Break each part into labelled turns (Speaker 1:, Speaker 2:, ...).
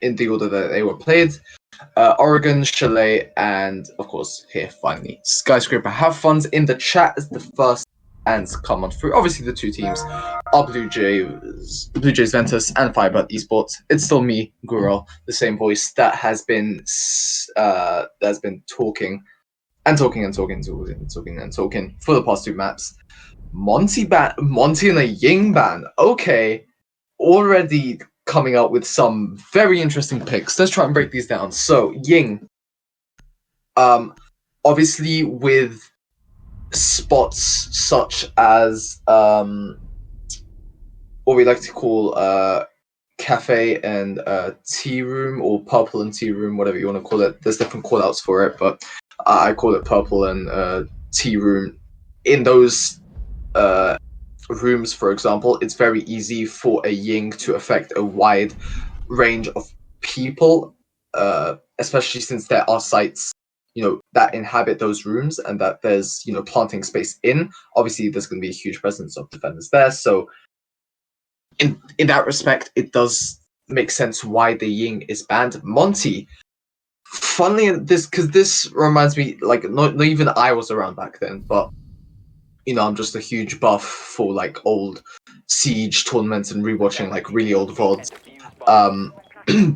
Speaker 1: in the order that they were played. Oregon, Chalet, and of course here finally Skyscraper. Have funds in the chat as the first hands come on through. Obviously the two teams are BLUEJAYS Ventus and FireBird Esports. It's still me, Gurel, the same voice that has been talking for the past two maps. Monty and a Ying ban. Okay, already coming out with some very interesting picks. Let's try and break these down. So Ying, obviously with spots such as what we like to call cafe and tea room, or purple and tea room, whatever you want to call it. There's different call outs for it, but I call it purple and tea room. In those rooms, for example, it's very easy for a Ying to affect a wide range of people, especially since there are sites, that inhabit those rooms and that there's, planting space in. Obviously, there's going to be a huge presence of defenders there. So in that respect, it does make sense why the Ying is banned. Monty, funnily, because this reminds me, like, not even I was around back then, but I'm just a huge buff for like old Siege tournaments and rewatching like really old VODs.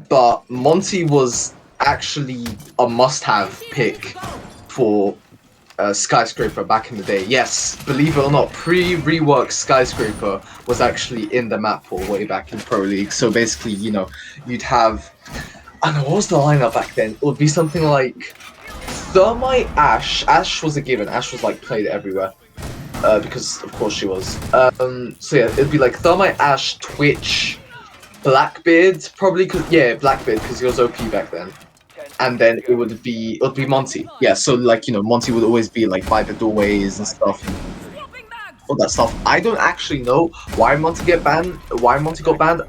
Speaker 1: But Monty was actually a must-have pick for Skyscraper back in the day. Yes, believe it or not, pre-rework Skyscraper was actually in the map pool way back in Pro League. So basically, you'd have, I don't know, what was the lineup back then? It would be something like Thermite, Ashe. Ashe was a given. Ashe was like played everywhere. Because of course she was. So yeah, it'd be like Thermite, Ashe, Twitch, Blackbeard, probably, Blackbeard, because he was OP back then. And then it would be Monty. Yeah, so like, Monty would always be like by the doorways and stuff. All that stuff. I don't actually know why Monty got banned.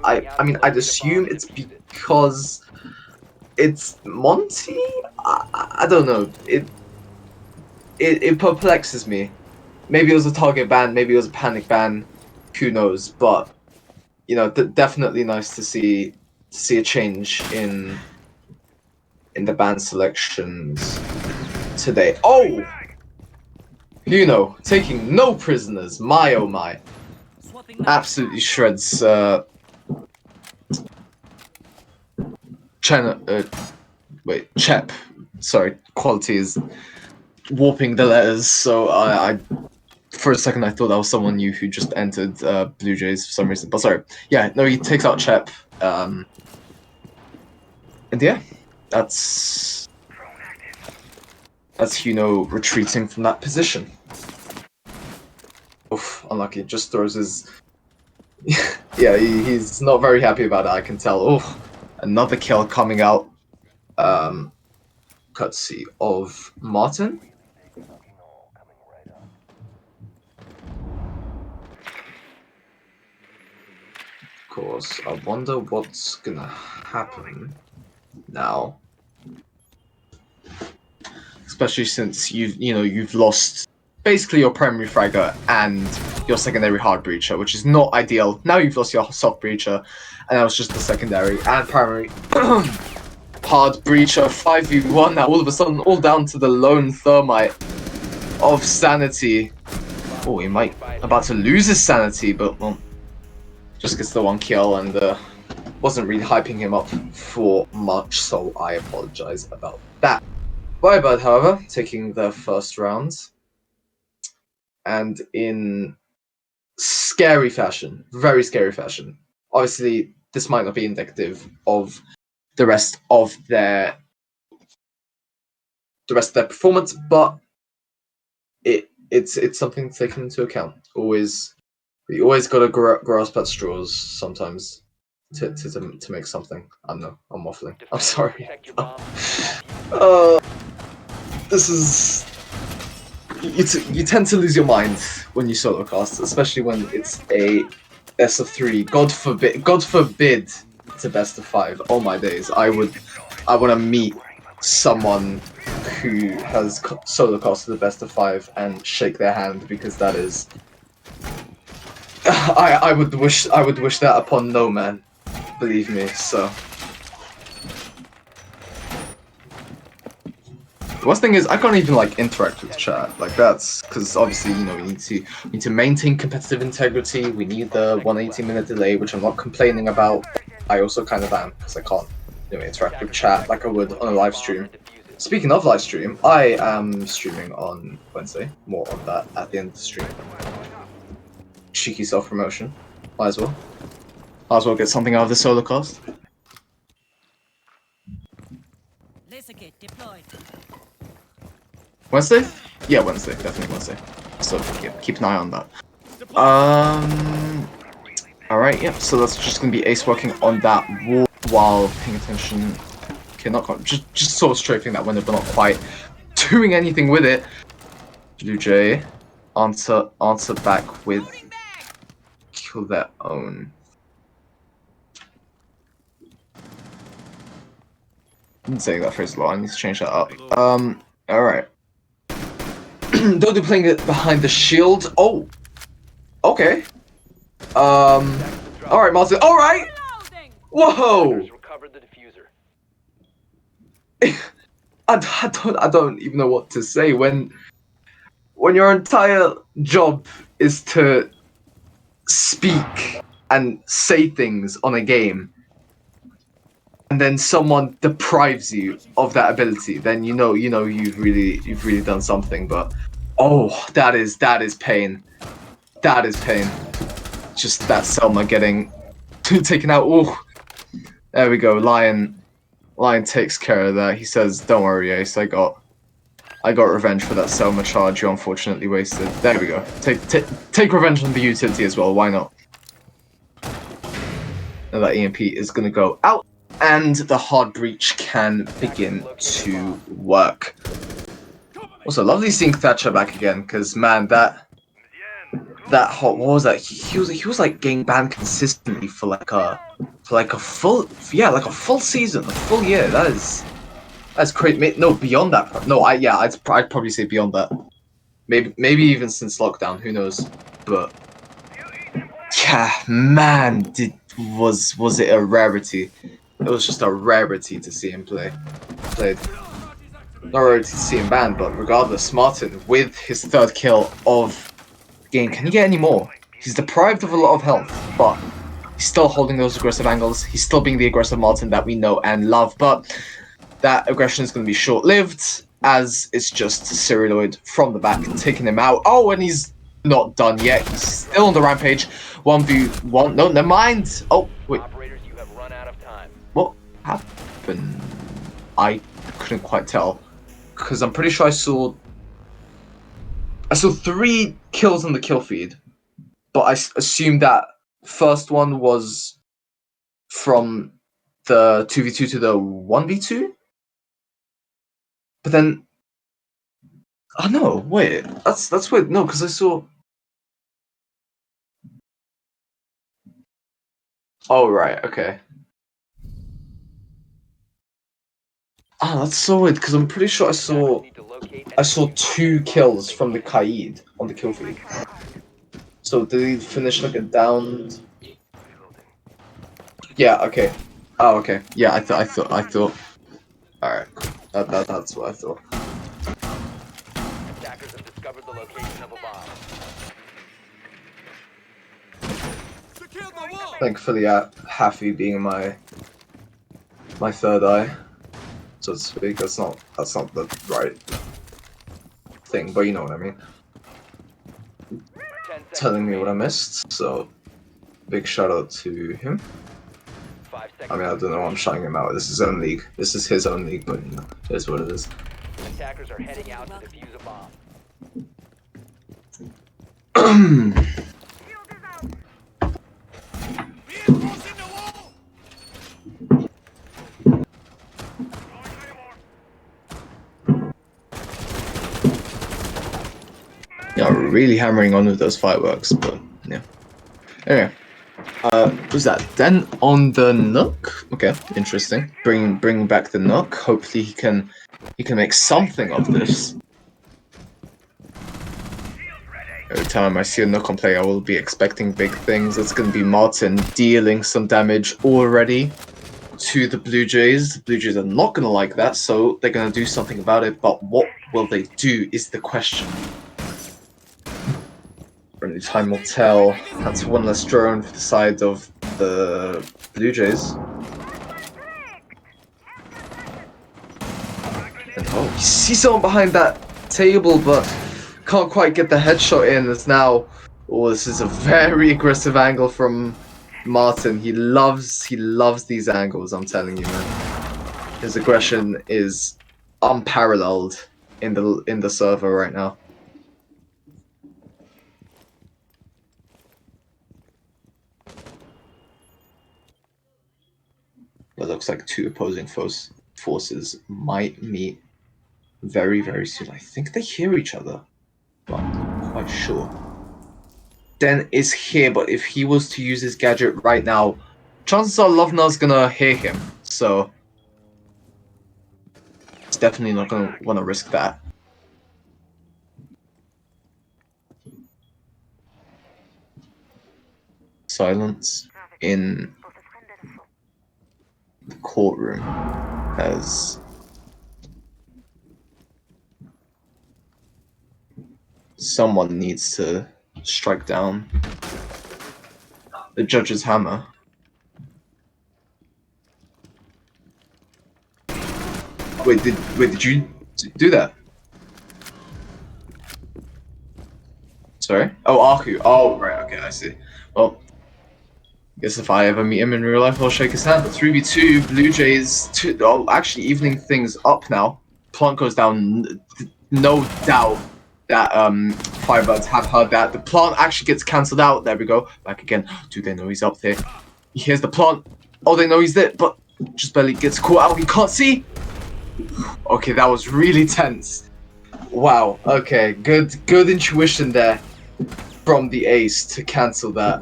Speaker 1: I mean, I'd assume it's because it's Monty? I don't know. It perplexes me. Maybe it was a target ban, maybe it was a panic ban, who knows? But definitely nice to see a change in the ban selections today. Oh, taking no prisoners. My oh my, absolutely shreds. Chep. Sorry, quality is warping the letters. So I for a second, I thought that was someone new who just entered BLUEJAYS for some reason. But sorry. Yeah, no, he takes out Chep. And yeah, that's retreating from that position. Oof, unlucky. Just throws his... yeah, he's not very happy about it, I can tell. Oh, another kill coming out. Cutscene of Martin. Course, I wonder what's gonna happen now, especially since you've lost basically your primary fragger and your secondary hard breacher, which is not ideal. Now you've lost your soft breacher, and that was just the secondary and primary hard breacher. 5v1 now, all of a sudden, all down to the lone Thermite of sanity. Oh, he might about to lose his sanity, but well, just gets the one kill and wasn't really hyping him up for much, so I apologize about that. FireBird, however, taking the first round, and in scary fashion, very scary fashion. Obviously, this might not be indicative of the rest of their performance, but it's something to take into account. You always gotta grasp at straws sometimes to make something. I don't know, I'm waffling. I'm sorry. This is... You tend to lose your mind when you solo cast, especially when it's a best of 3. God forbid it's a best of 5. Oh my days. I want to meet someone who has solo casted the best of 5 and shake their hand, because that is... I would wish that upon no man, believe me. So The worst thing is I can't even like interact with chat. Like that's because obviously we need to maintain competitive integrity. We need the 180-minute delay, which I'm not complaining about. I also kind of am because I can't interact with chat like I would on a live stream. Speaking of live stream, I am streaming on Wednesday. More on that at the end of the stream. Cheeky self-promotion. Might as well. Might as well get something out of the solo cast. Wednesday? Yeah, Wednesday. Definitely Wednesday. So yeah, keep an eye on that. Alright, yeah, so that's just gonna be Ace working on that wall while paying attention. Okay, not quite, just sort of strafing that window, but not quite doing anything with it. BLUEJAY answer back with kill their own. I didn't say that phrase a lot, I need to change that up. Alright. Dodo playing it behind the shield. Oh! Okay. Alright, Martin. Alright! Whoa! I don't even know what to say when your entire job is to speak and say things on a game, and then someone deprives you of that ability. Then you know you've really done something. But oh, that is pain. That is pain. Just that Selma getting taken out. Oh, there we go. Lion takes care of that. He says, "Don't worry, Ace. I got revenge for that Selma charge you unfortunately wasted." There we go. Take revenge on the utility as well. Why not? Now that EMP is gonna go out, and the hard breach can begin to work. Also, lovely seeing Thatcher back again, because man, that hot, what was that? He was like getting banned consistently for like a full season, a full year. That's great. No, beyond that. No, I'd probably say beyond that. Maybe even since lockdown. Who knows? But yeah, man, was it a rarity? It was just a rarity to see him play. Not rarity to see him banned, but regardless, Martin with his 3rd kill of the game. Can he get any more? He's deprived of a lot of health, but he's still holding those aggressive angles. He's still being the aggressive Martin that we know and love, but that aggression is going to be short-lived, as it's just Cyriloid from the back taking him out. Oh, and he's not done yet. He's still on the rampage. 1v1. No, never mind. Oh, wait.
Speaker 2: Operators, you have run out of time.
Speaker 1: What happened? I couldn't quite tell, because I'm pretty sure I saw 3 kills on the kill feed, but I assumed that first one was from the 2v2 to the 1v2. But then, oh no, wait, that's weird. No, because I saw. Oh right, okay. Oh, that's so weird, because I'm pretty sure I saw 2 kills from the Kaid on the kill feed. So did he finish like a downed? Yeah. Okay. Oh, okay. Yeah, I thought. All right. That's what I thought.
Speaker 2: Attackers have discovered the location of a bomb.
Speaker 1: Thankfully, Haffy being my 3rd eye, so to speak. That's not the right thing, but you know what I mean. Telling me what I missed, so big shout out to him. I mean, I don't know why I'm shouting him out. This is his own league. This is his own league, but you know, it is what it is.
Speaker 2: Attackers are heading out to defuse a bomb.
Speaker 1: Yeah, really hammering on with those fireworks, but yeah. Anyway, who's that? Then on the Nook. Okay, interesting. Bring back the Nook. Hopefully he can make something of this. Every time I see a Nook on play, I will be expecting big things. It's gonna be Martin dealing some damage already. to the Blue Jays. The Blue Jays are not going to like that, so they're going to do something about it. But what will they do is the question. Only time will tell. That's one less drone for the side of the Blue Jays. And oh, you see someone behind that table, but can't quite get the headshot in. As now, oh, this is a very aggressive angle from Martin. He loves these angles. I'm telling you, man. His aggression is unparalleled in the server right now. It looks like two opposing forces might meet very, very soon. I think they hear each other, but I'm not quite sure. Den is here, but if he was to use his gadget right now, chances are Lovnar's gonna hear him, so he's definitely not gonna want to risk that. Silence in the courtroom as someone needs to strike down the judge's hammer. Wait, did you do that? Sorry? Oh, Aku. Oh, right, okay, I see. Well, guess if I ever meet him in real life, I'll shake his hand. 3v2, Blue Jays, actually evening things up now. Plant goes down, no doubt that FireBirds have heard that. The plant actually gets cancelled out. There we go. Back again. Do they know he's up there? He hears the plant. Oh, they know he's there, but just barely gets caught out. He can't see. Okay, that was really tense. Wow. Okay, good intuition there from the ace to cancel that.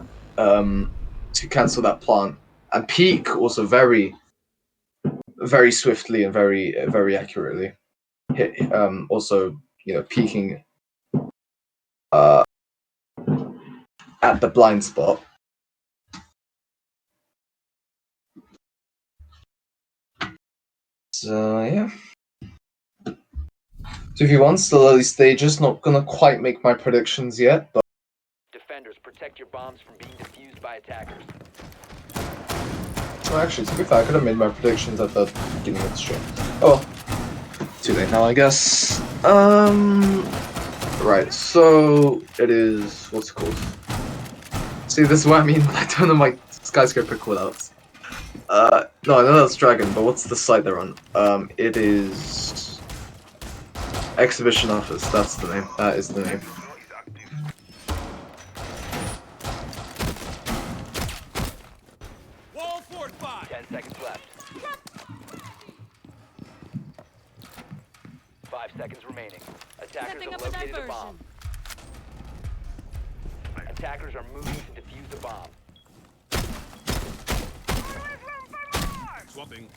Speaker 1: Plant, and peek also very swiftly and very accurately. Also, you know, peeking at the blind spot. So yeah. 2v1, still early stages. Not gonna quite make my predictions yet, but
Speaker 2: Defenders, protect your bombs from being defused by attackers.
Speaker 1: well, actually, to be fair, I could have made my predictions at the beginning of the stream. Oh, too late now, I guess. Right. So it is. What's it called? See, this is what I mean. I don't know my skyscraper callouts. No, I know that's Dragon, but what's the site they're on? It is Exhibition Office. That's the name. That is the name.
Speaker 2: Wall fortified. 10 seconds left. 5 seconds remaining. Attackers have located a bomb. Attackers are moving to defuse the bomb.
Speaker 3: Swapping.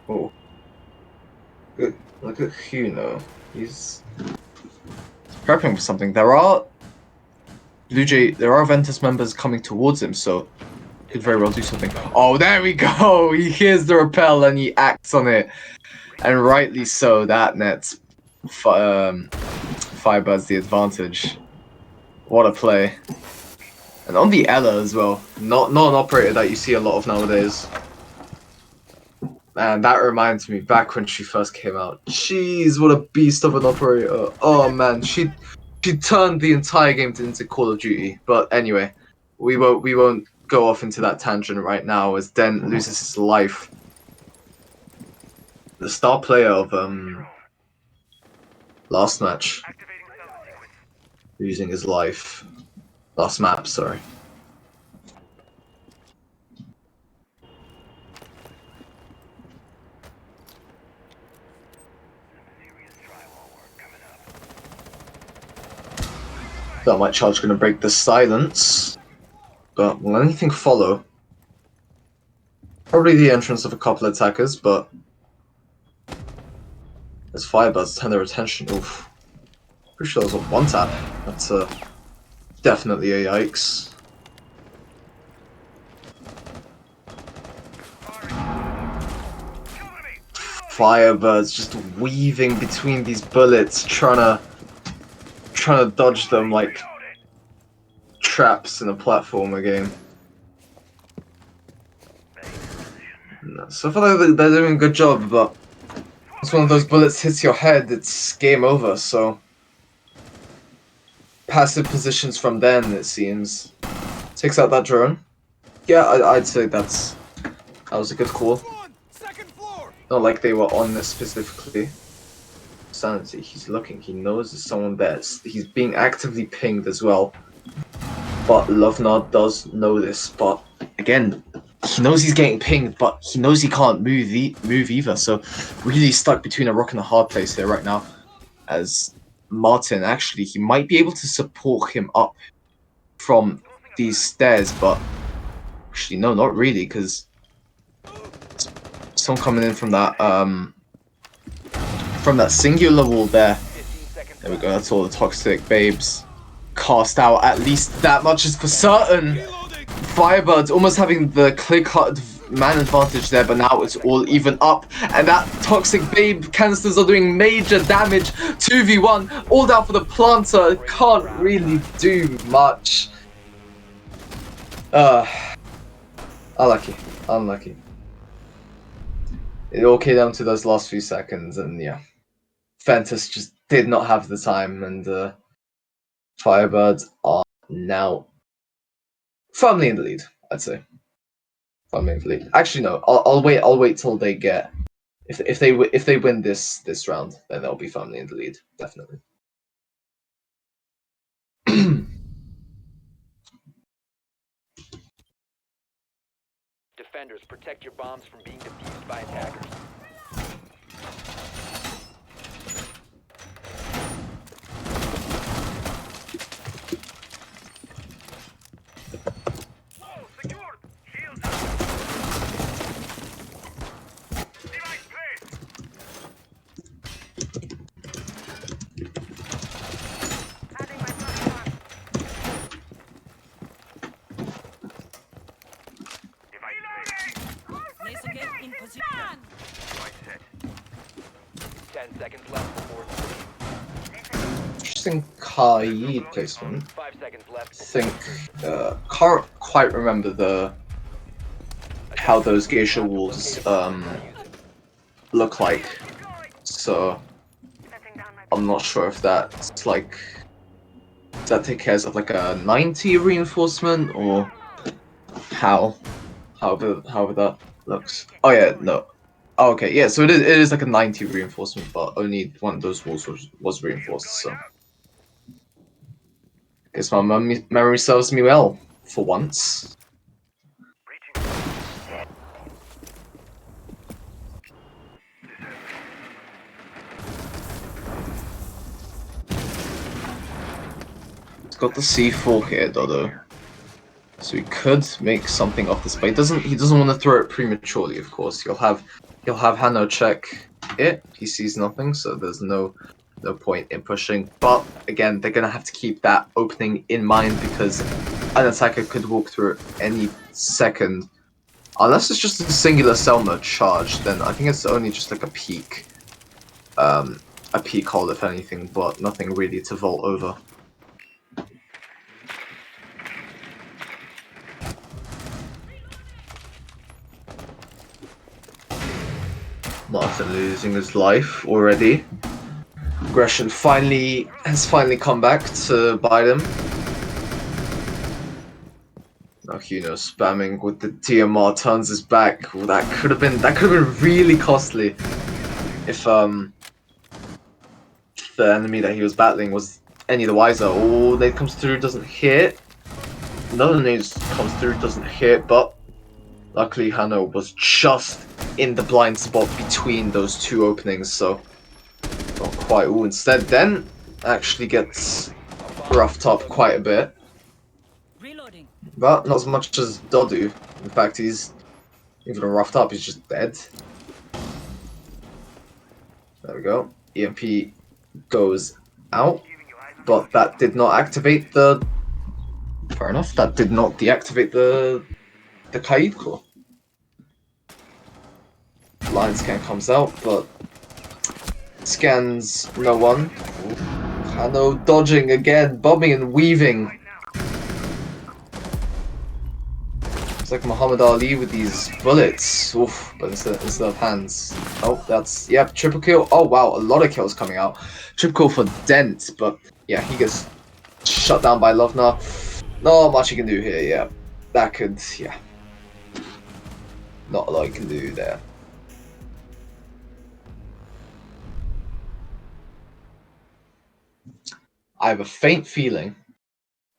Speaker 1: Oh. Good. Look at Huno. He's prepping for something. There are Ventus members coming towards him, so could very well do something. Oh, there we go! He hears the rappel and he acts on it. And rightly so, that nets FireBird's the advantage. What a play. And on the Ella as well. Not an operator that you see a lot of nowadays. Man, that reminds me back when she first came out. Jeez, what a beast of an operator. Oh man, she turned the entire game into Call of Duty. But anyway, we won't go off into that tangent right now as Den loses his life. The star player of last match losing his life. Last map, sorry. That might charge gonna break the silence. But will anything follow? Probably the entrance of a couple attackers, but as FireBirds turn their attention. Oof. Pretty sure that was a one tap. That's definitely a yikes. FireBird's just weaving between these bullets, trying to dodge them like traps in a platformer game. So far they're doing a good job, but once one of those bullets hits your head, it's game over, so passive positions from then, it seems. Takes out that drone. Yeah, I'd say that was a good call. Not like they were on this specifically. Sanity, he's looking, he knows there's someone there. He's being actively pinged as well. But Lovenard does know this, but again, he knows he's getting pinged, but he knows he can't move either, so really stuck between a rock and a hard place here right now. As Martin, actually, he might be able to support him up from these stairs, but actually, no, not really, because someone coming in from that singular wall there. There we go, that's all the toxic babes cast out. At least that much is for certain. FireBird's almost having the clear-cut man advantage there, but now it's all even up, and that toxic babe canisters are doing major damage. 2v1, all down for the planter. Can't really do much. Unlucky. It all came down to those last few seconds, and yeah, Ventus just did not have the time, and FireBirds are now firmly in the lead, I'd say. Firmly in the lead. Actually, no. I'll wait till they get. If they win this round, then they'll be firmly in the lead, definitely.
Speaker 2: Defenders, protect your bombs from being defused by attackers.
Speaker 3: In position.
Speaker 2: 10 seconds left before
Speaker 1: Interesting Kaid placement.
Speaker 2: 5 seconds left.
Speaker 1: I think can't quite remember how those geisha walls look like, so I'm not sure if that's like, does that take care of like a 90 reinforcement or however that looks. Oh yeah, no. Oh, okay, yeah, so it is like a 90 reinforcement, but only one of those walls was reinforced, so guess my memory serves me well for once. It's got the C4 here, Dodo, so he could make something of this, but he doesn't want to throw it prematurely. Of course, he'll have Hanno check it. He sees nothing, so there's no point in pushing. But again, they're gonna have to keep that opening in mind because an attacker could walk through it any second, unless it's just a singular Selma charge. Then I think it's only just like a peak hole if anything, but nothing really to vault over. Martin losing his life already. Aggression has finally come back to bite him. Now Huno spamming with the DMR turns his back. Well, that could have been really costly if the enemy that he was battling was any the wiser. Oh, nade comes through, doesn't hit. Another nade comes through, doesn't hit, but luckily Hanno was just in the blind spot between those two openings, so not quite. Ooh, instead then actually gets roughed up quite a bit.
Speaker 3: Reloading.
Speaker 1: But not as much as Dodu. In fact, he's even roughed up, he's just dead. There we go. EMP goes out, but that did not activate the... Fair enough, that did not deactivate the Kaid core. Line scan comes out, but scans no one. Kano dodging again, bobbing and weaving. It's like Muhammad Ali with these bullets. Oof, but instead of hands. Oh, that's, yep, triple kill. Oh wow, a lot of kills coming out. Triple kill for Dent, but yeah, he gets shut down by Lovna. Not much you can do here, yeah. That could, yeah. Not a lot you can do there. I have a faint feeling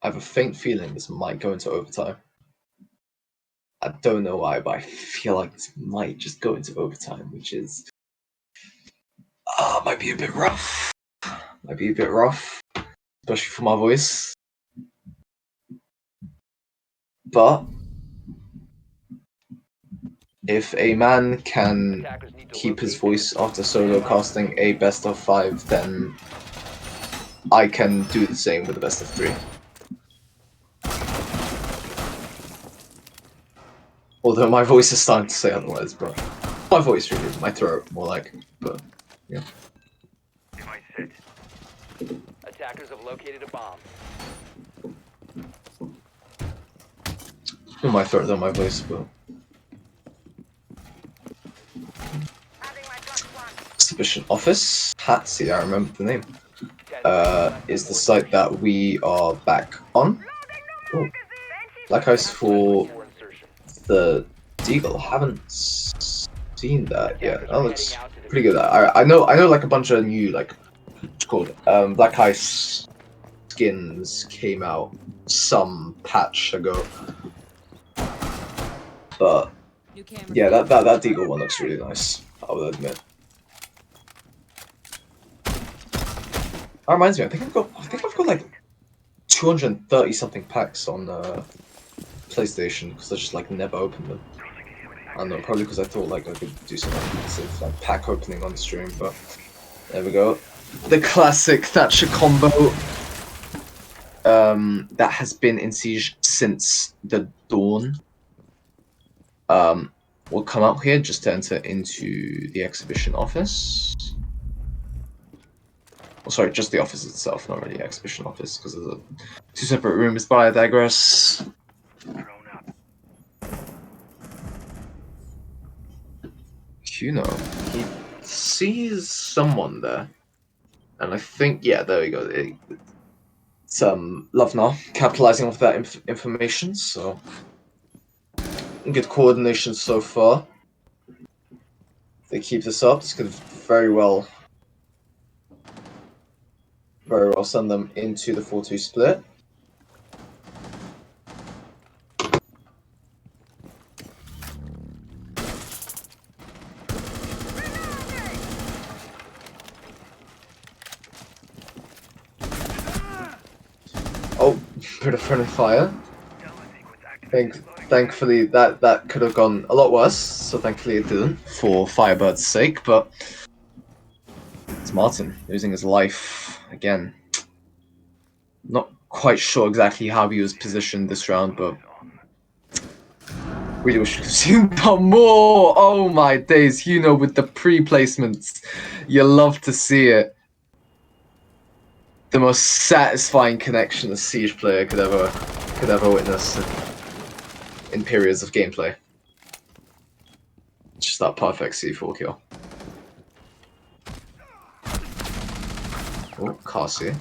Speaker 1: this might go into overtime. I don't know why, but I feel like this might just go into overtime, which is might be a bit rough. Might be a bit rough, especially for my voice. But if a man can keep his voice after solo casting a best of 5, then I can do the same with the best of 3. Although my voice is starting to say otherwise, but my voice really, my throat more like, but yeah.
Speaker 2: Attackers have located a bomb.
Speaker 1: Not my throat, not my voice, but Exhibition Office. See, I remember the name. Is the site that we are back on. Ooh. Black Ice for the Deagle. Haven't seen that yet. That looks pretty good. I know like a bunch of new, like, what's it called, Black Ice skins came out some patch ago. But yeah, that Deagle one looks really nice, I will admit. That reminds me, I think I've got like 230 something packs on PlayStation because I just like never opened them. I don't know, probably because I thought like I could do something like pack opening on the stream, but there we go. The classic Thatcher combo that has been in Siege since the dawn. We'll come out here just to enter into the exhibition office. Oh, sorry, just the office itself, not really the exhibition office, because there's 2 separate rooms, but I digress. Kuno, he sees someone there, and I think, yeah, there we go. It's Lovnar capitalizing off that information, so good coordination so far. If they keep this up, this could very well send them into the 4-2 split. Oh, bit of friendly fire. Thankfully, that could have gone a lot worse, so thankfully it didn't, for FireBird's sake, but it's Martin losing his life again. Not quite sure exactly how he was positioned this round, but really wish we could have seen more. Oh my days, with the pre-placements. You love to see it. The most satisfying connection a Siege player could ever witness in periods of gameplay. Just that perfect C4 kill. Oh, Cassie.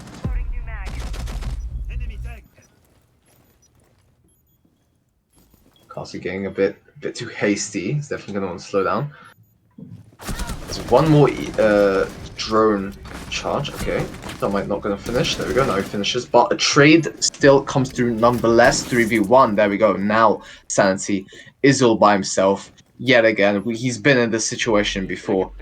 Speaker 1: Cassie getting a bit too hasty. He's definitely gonna want to slow down. There's one more drone charge. Okay, that might not gonna finish. There we go. Now he finishes, but a trade still comes through nonetheless. 3v1. There we go. Now Sanity is all by himself yet again. He's been in this situation before.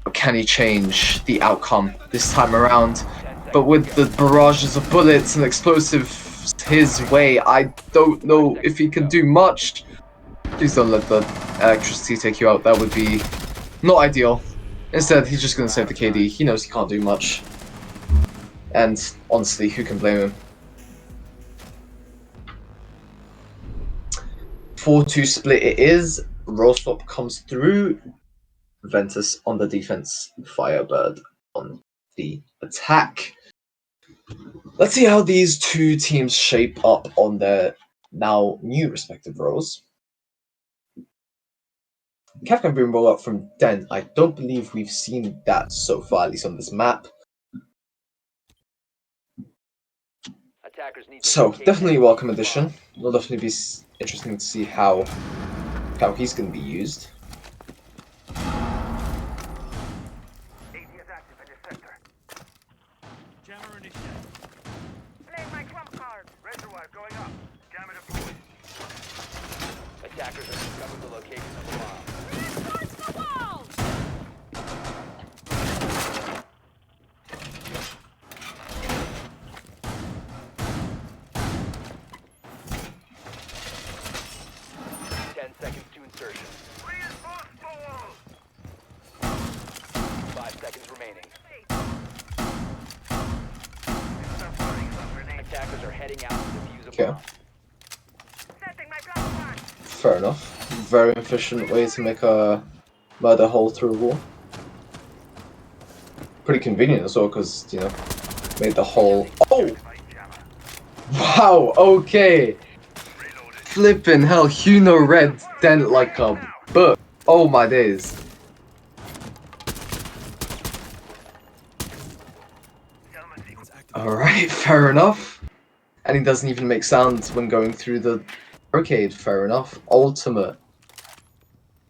Speaker 1: But can he change the outcome this time around? But with the barrages of bullets and explosives his way, I don't know if he can do much. Please don't let the electricity take you out. That would be not ideal. Instead, he's just going to save the KD. He knows he can't do much. And honestly, who can blame him? 4-2 split it is. Roll swap comes through. Ventus on the defense, FireBird on the attack. Let's see how these two teams shape up on their now new respective roles. Kafka being rolled up from Den. I don't believe we've seen that so far, at least on this map.
Speaker 2: Attackers need to
Speaker 1: So,
Speaker 2: locate
Speaker 1: definitely a
Speaker 2: and
Speaker 1: welcome
Speaker 2: defuse the
Speaker 1: addition. It'll definitely be interesting to see how he's going to be used.
Speaker 4: Jammer initiated.
Speaker 5: Play my trump card. Reservoir going up. Jammer deployed.
Speaker 2: Attackers have discovered the location of the bomb.
Speaker 5: Reinforce the walls!
Speaker 2: 10 seconds to insertion.
Speaker 5: Reinforce the walls!
Speaker 2: 5 seconds remaining.
Speaker 5: Stop worrying about grenades.
Speaker 2: Attackers are heading out to defuse a
Speaker 1: Okay.
Speaker 2: bomb.
Speaker 5: Setting my trump card.
Speaker 1: Fair enough. Very efficient way to make a murder hole through a wall. Pretty convenient as well, because, you know, made the hole. Oh! Wow, okay! Flippin' hell, Huno read Den like a book. Oh my days. Alright, fair enough. And he doesn't even make sounds when going through the arcade, fair enough. Ultimate.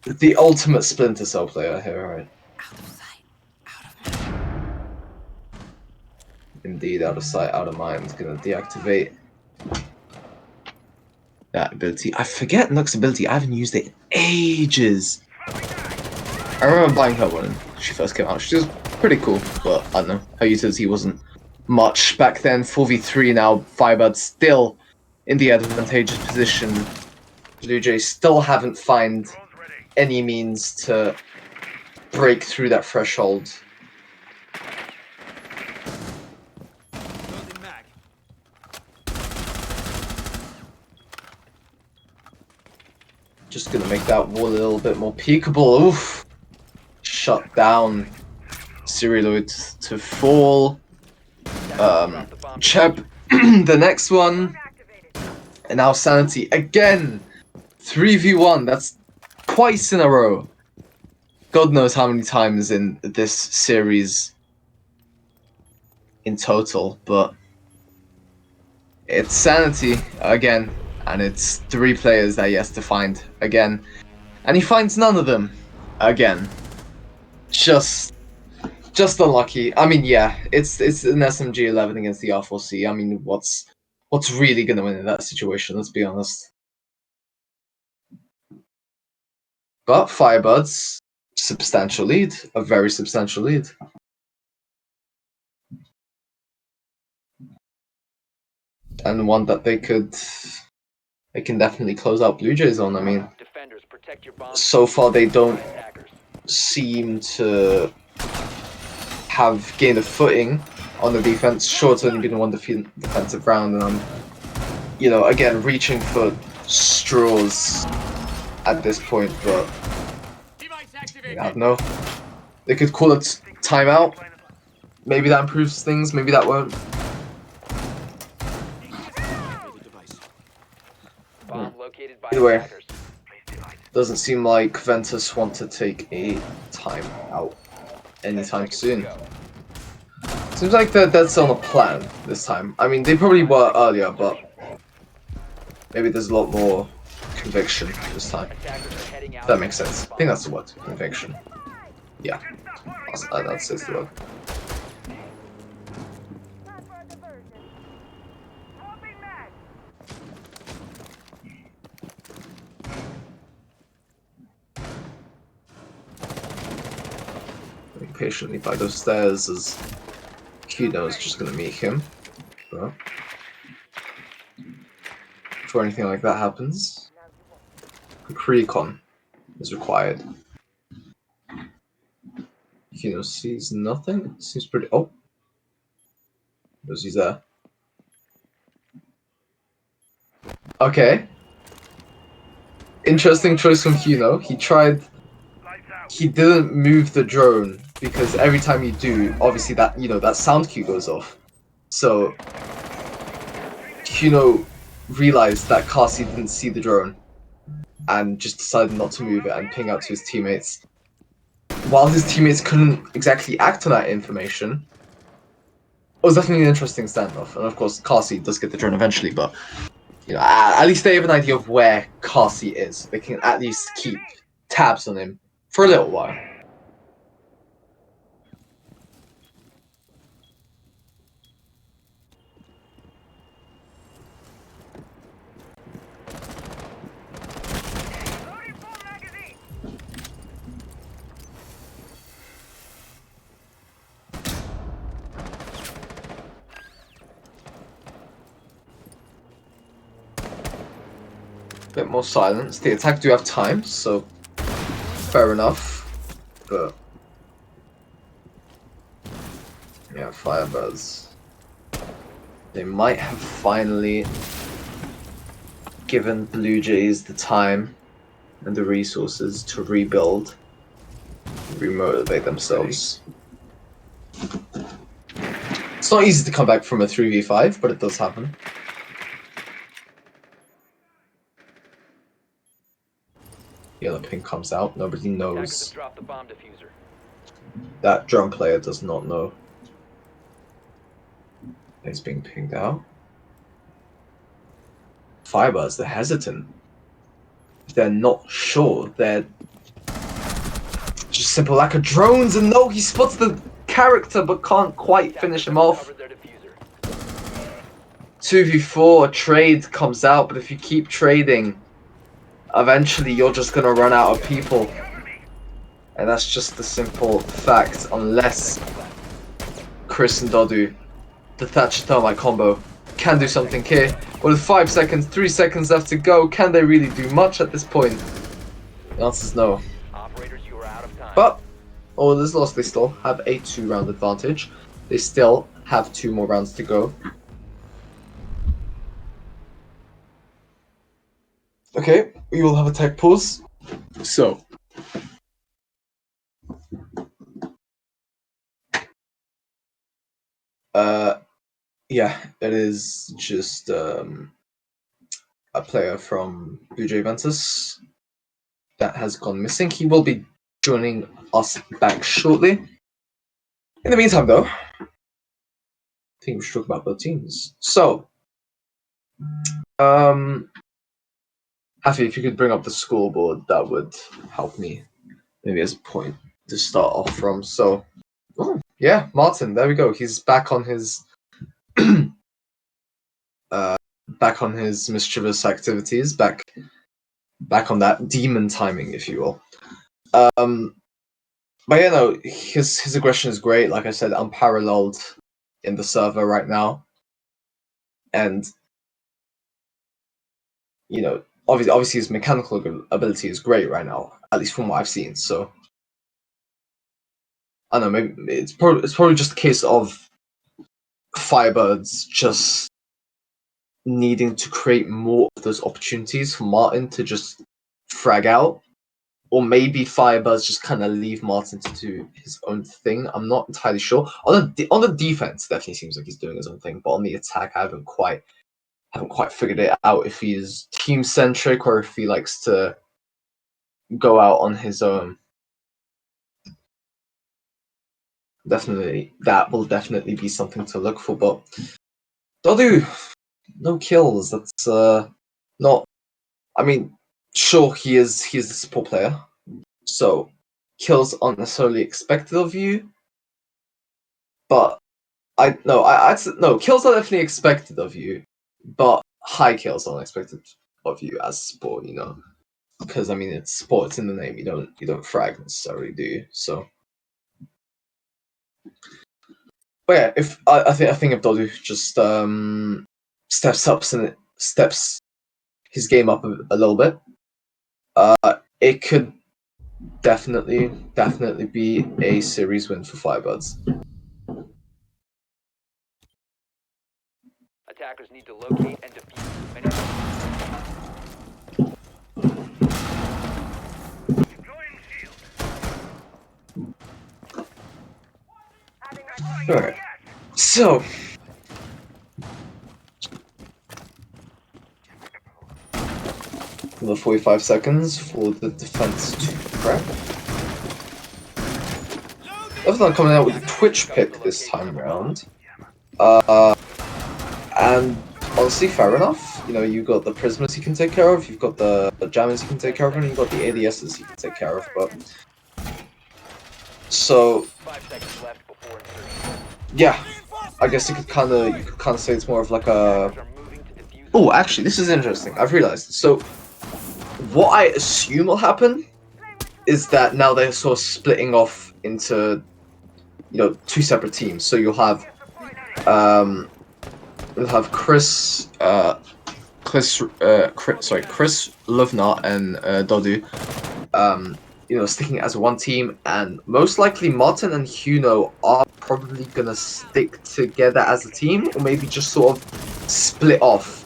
Speaker 1: The ultimate Splinter Cell player here, right?
Speaker 3: Out of sight, out of mind.
Speaker 1: Indeed, out of sight, out of mind. Gonna deactivate that ability. I forget Nook's ability, I haven't used it in ages. I remember buying her when she first came out. She was pretty cool, but I don't know. Her utility wasn't much back then. 4v3 now. FireBird still in the advantageous position. BLUEJAYS still haven't found any means to break through that threshold.
Speaker 4: Loading mag.
Speaker 1: Just gonna make that wall a little bit more peekable. Oof. Shut down. Serialoid to fall. Cheb, the next one.
Speaker 5: Activated.
Speaker 1: And now Sanity again. 3v1. That's twice in a row. God knows how many times in this series in total, but it's Sanity again, and it's 3 players that he has to find again, and he finds none of them again. Just unlucky. I mean, yeah, it's an SMG 11 against the R4C. I mean, what's really gonna win in that situation? Let's be honest. But FireBird's substantial lead, a very substantial lead. And one that they can definitely close out BLUEJAYS on. I mean,
Speaker 2: Defenders, protect your bombs
Speaker 1: so far they don't
Speaker 2: by attackers.
Speaker 1: seem to have gained a footing on the defense. Sure, it's only been one defensive round, and I'm, you know, again, reaching for straws at this point, but
Speaker 4: Device
Speaker 1: I
Speaker 4: activated.
Speaker 1: don't know. They could call it timeout. Maybe that improves things, maybe that won't.
Speaker 4: Device.
Speaker 2: Bomb located by
Speaker 1: Either way.
Speaker 2: attackers.
Speaker 1: Doesn't seem like Ventus want to take a timeout
Speaker 2: 10
Speaker 1: anytime
Speaker 2: seconds to
Speaker 1: soon.
Speaker 2: go.
Speaker 1: Seems like that's on a plan this time. I mean, they probably were earlier, but maybe there's a lot more conviction this time.
Speaker 2: Attackers are heading out.
Speaker 1: That makes sense. I think that's the word. Conviction. Yeah, that's the word.
Speaker 5: Time for a diversion. Swapping mag.
Speaker 1: Waiting patiently by those stairs as Kuno is just gonna meet him. But before anything like that happens, quick recon is required. Kuno sees nothing. Seems pretty. Oh, knows he's there. Okay. Interesting choice from Kuno. He tried he didn't move the drone because every time you do, obviously that that sound cue goes off. So Kuno realized that Kasi didn't see the drone and just decided not to move it and ping out to his teammates. While his teammates couldn't exactly act on that information, it was definitely an interesting standoff. And of course, Kasi does get the drone eventually, but at least they have an idea of where Kasi is. They can at least keep tabs on him for a little while.
Speaker 5: Loading full magazine.
Speaker 1: Bit more silence. The attack do have time, so fair enough. But yeah, FireBirds. They might have finally given BLUEJAYS the time and the resources to rebuild, remotivate themselves. It's not easy to come back from a 3v5, but it does happen. Yellow ping comes out. Nobody
Speaker 2: Attackers
Speaker 1: knows.
Speaker 2: have dropped the bomb diffuser.
Speaker 1: That drone player does not know. He's being pinged out. FireBirds, they're hesitant. They're not sure. They're just simple lack of drones, and no, he spots the character but can't quite finish him off.
Speaker 2: Covered their diffuser.
Speaker 1: 2v4, a trade comes out, but if you keep trading, eventually you're just gonna run out of people. And that's just the simple fact, unless Chris and Dodu, the Thatcher Thermite combo, can do something here. With 5 seconds, 3 seconds left to go, can they really do much at this point? The answer is no.
Speaker 2: Operators, you are out of time.
Speaker 1: But all is lost. They still have a 2-round advantage. They still have 2 more rounds to go. Okay, we will have a tech pause. So yeah, it is just a player from BLUEJAY Ventus that has gone missing. He will be joining us back shortly. In the meantime, though, I think we should talk about both teams. So, Hafi, if you could bring up the scoreboard, that would help me. Maybe as a point to start off from. So, yeah, Martin, there we go. He's back on his mischievous activities, back on that demon timing, if you will. But yeah, no, his aggression is great. Like I said, unparalleled in the server right now, and obviously his mechanical ability is great right now, at least from what I've seen. So I don't know, maybe it's probably just a case of FireBirds just needing to create more of those opportunities for Martin to just frag out, or maybe FireBirds just kind of leave Martin to do his own thing. I'm not entirely sure. On the defense, definitely seems like he's doing his own thing, but on the attack, I haven't quite figured it out if he's team centric or if he likes to go out on his own. Definitely, that will definitely be something to look for. But Dodu, no kills. That's not. I mean, sure, he is a support player, so kills aren't necessarily expected of you. But no, kills are definitely expected of you, but high kills aren't expected of you as sport, because I mean it's sport, it's in the name. You don't frag necessarily, do you? So, but yeah, if I think if Dodu just steps his game up a little bit, it could definitely be a series win for FireBirds.
Speaker 2: Attackers need to locate and defuse as many.
Speaker 5: Deploying shield.
Speaker 1: So, another 45 seconds for the defense to prep. They're not coming out with a Twitch pick this time around. And honestly, fair enough. You know, you've got the Prismas you can take care of, you've got the Jammers you can take care of, and you've got the ADSs you can take care of, but... So...
Speaker 2: 5 seconds left before insertion.
Speaker 1: Yeah, I guess you could kind of say it's more of like a...
Speaker 2: Attackers are moving to defuse.
Speaker 1: Oh, actually, this is interesting. I've realized. So, what I assume will happen is that now they're sort of splitting off into, you know, 2 separate teams. So you'll have, Chris, Chris Lovnot and Dodu, you know, sticking as one team, and most likely Martin and Huno are probably gonna stick together as a team, or maybe just sort of split off,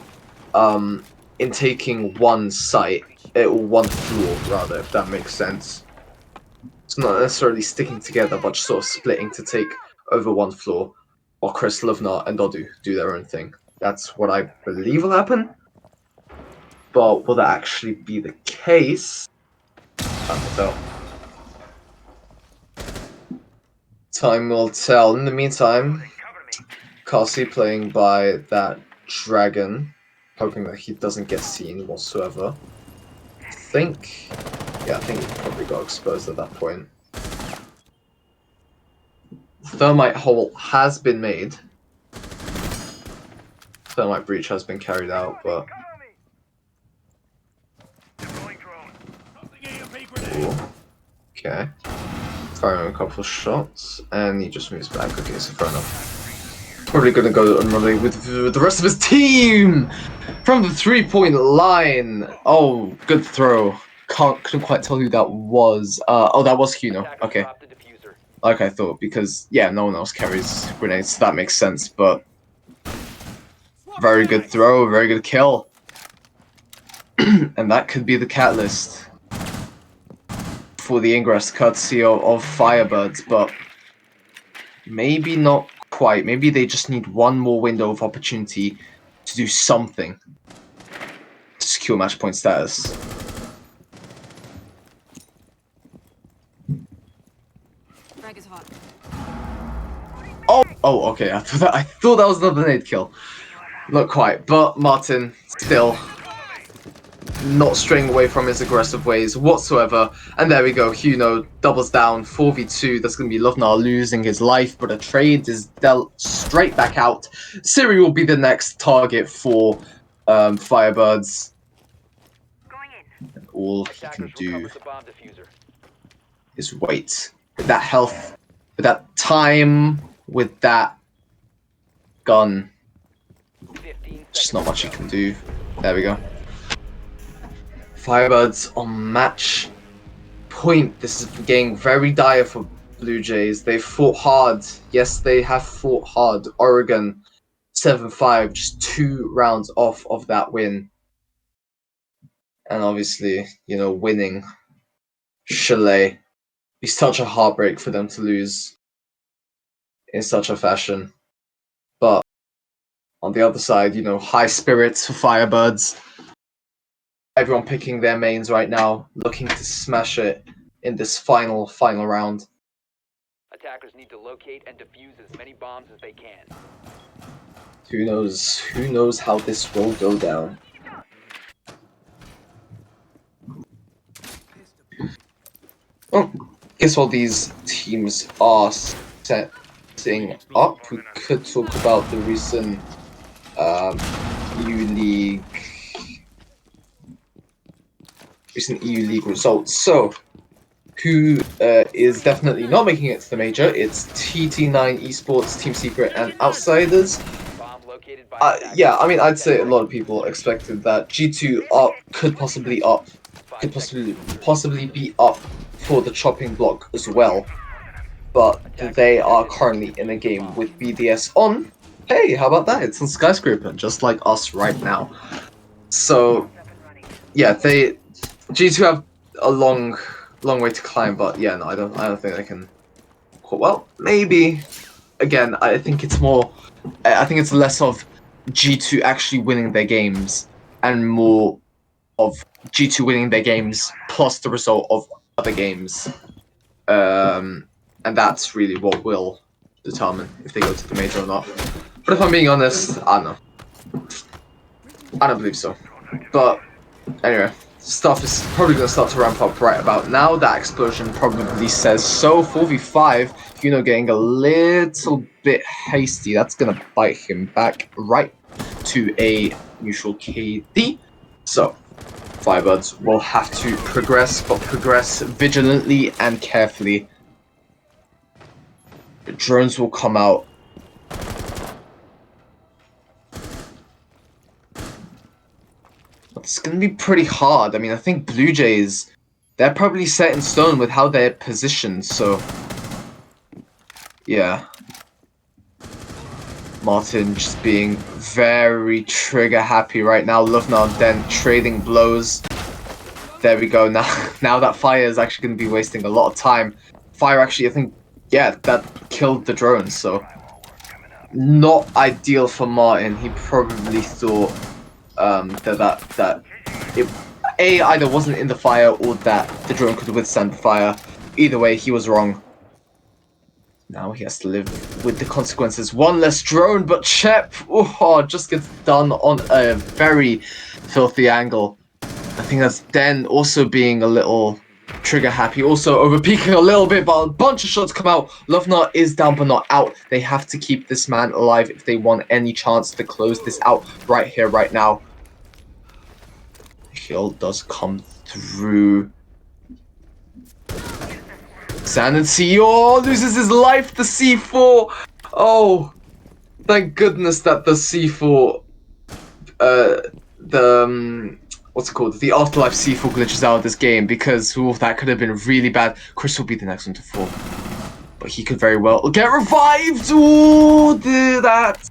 Speaker 1: in taking one site, or one floor rather, if that makes sense. It's not necessarily sticking together, but just sort of splitting to take over one floor, while Chris Lovnot and Dodu do their own thing. That's what I believe will happen. But will that actually be the case? Time will tell. Time will tell. In the meantime, Carsey playing by that dragon, hoping that he doesn't get seen whatsoever. I think he probably got exposed at that point. Thermite hole has been made. Thermite breach has been carried out, but... Ooh. Okay. Firing a couple of shots, and he just moves back. Okay, so fair enough. Probably gonna go and run with the rest of his team from the 3-point line. Oh, good throw. Couldn't quite tell who that was. Oh, that was Huno. Okay. Like I thought, because yeah, no one else carries grenades, so that makes sense. But very good throw, very good kill, and that could be the catalyst for the ingress, courtesy of FireBirds, but maybe not quite. Maybe they just need one more window of opportunity to do something to secure match point status.
Speaker 3: Frag is hot.
Speaker 1: Oh, okay. I thought that was another nade kill. Not quite, but Martin still not straying away from his aggressive ways whatsoever. And there we go, Huno doubles down, 4v2. That's going to be Lovnar losing his life, but a trade is dealt straight back out. Siri will be the next target for Firebirds. And all he can do is wait. With that health, with that time, with that gun, just not much he can do. There we go. Firebirds on match point. This is getting very dire for Blue Jays. They've fought hard. Yes, they have fought hard. Oregon 7-5, just 2 rounds off of that win. And obviously, you know, winning Chalet be such a heartbreak for them to lose in such a fashion. But on the other side, you know, high spirits for Firebirds. Everyone picking their mains right now, looking to smash it in this final round.
Speaker 2: Attackers need to locate and defuse as many bombs as they can.
Speaker 1: Who knows how this will go down. Well, I guess while these teams are setting up, we could talk about the recent EU League results. So, who is definitely not making it to the major? It's TT9 Esports, Team Secret, and Outsiders. Yeah, I mean, I'd say a lot of people expected that G2 could possibly be up for the chopping block as well, but they are currently in a game with BDS on. Hey, how about that? It's on Skyscraper, just like us right now. So, yeah, G2 have a long way to climb, but yeah, no, I don't think they can. Well, maybe. Again, I think it's more I think it's less of G2 actually winning their games and more of G2 winning their games plus the result of other games. And that's really what will determine if they go to the major or not. But if I'm being honest, I don't know. I don't believe so. But anyway, stuff is probably going to start to ramp up right about now. That explosion probably says so. 4v5, Huno getting a little bit hasty. That's going to bite him back right to a neutral KD. So, FireBirds will have to progress, but progress vigilantly and carefully. The drones will come out. It's going to be pretty hard. I mean, I think BLUEJAYS, they're probably set in stone with how they're positioned, so... yeah. Martin just being very trigger happy right now. Luvna then trading blows. There we go. Now that Fire is actually going to be wasting a lot of time. Fire actually, I think, yeah, that killed the drone, so... not ideal for Martin. He probably thought that it either wasn't in the fire or that the drone could withstand the fire. Either way, he was wrong. Now he has to live with the consequences. One less drone, but Shep just gets done on a very filthy angle. I think that's Den also being a little trigger happy, also overpeaking a little bit, but a bunch of shots come out. Luvna is down but not out. They have to keep this man alive if they want any chance to close this out right here, right now. Kill does come through. Sanity, loses his life, the C4. Oh, thank goodness that the C4, what's it called? The Afterlife C4 glitches out of this game, because that could have been really bad. Chris will be the next one to fall. But he could very well get revived! Ooh, that.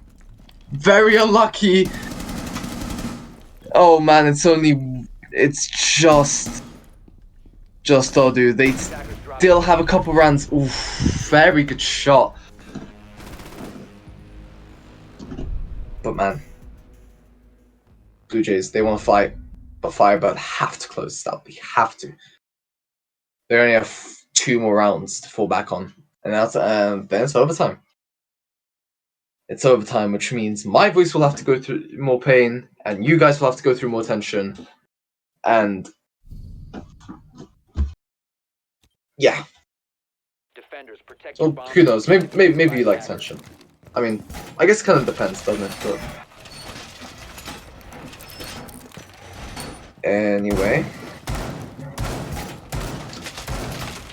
Speaker 1: Very unlucky. Oh man, it's just Odu. They still have a couple rounds. Ooh, very good shot. But man, BLUEJAYS, they want to fight, but FireBird have to close this out. They have to. They only have 2 more rounds to fall back on, and then it's overtime. It's overtime, which means my voice will have to go through more pain, and you guys will have to go through more tension, and yeah.
Speaker 2: Defenders, protect
Speaker 1: Well,
Speaker 2: your bombs
Speaker 1: who knows?
Speaker 2: from being
Speaker 1: Maybe
Speaker 2: by
Speaker 1: you like
Speaker 2: attackers.
Speaker 1: tension. I mean, I guess it kind of depends, doesn't it? But anyway,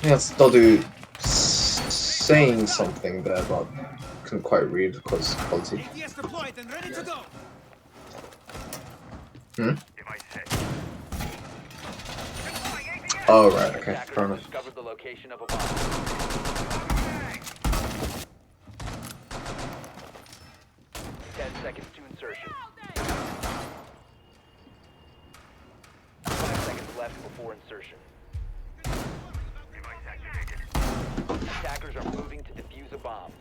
Speaker 1: that's Dodu saying something there, but couldn't quite read because quality.
Speaker 4: ATS deployed and ready to go.
Speaker 5: Device set.
Speaker 1: Oh right, okay,
Speaker 2: Attackers
Speaker 1: fair
Speaker 2: have
Speaker 1: enough.
Speaker 2: discovered the location of a bomb. 10 seconds to insertion. 5 seconds left before insertion.
Speaker 5: Device activated.
Speaker 2: Attackers are moving to defuse a bomb.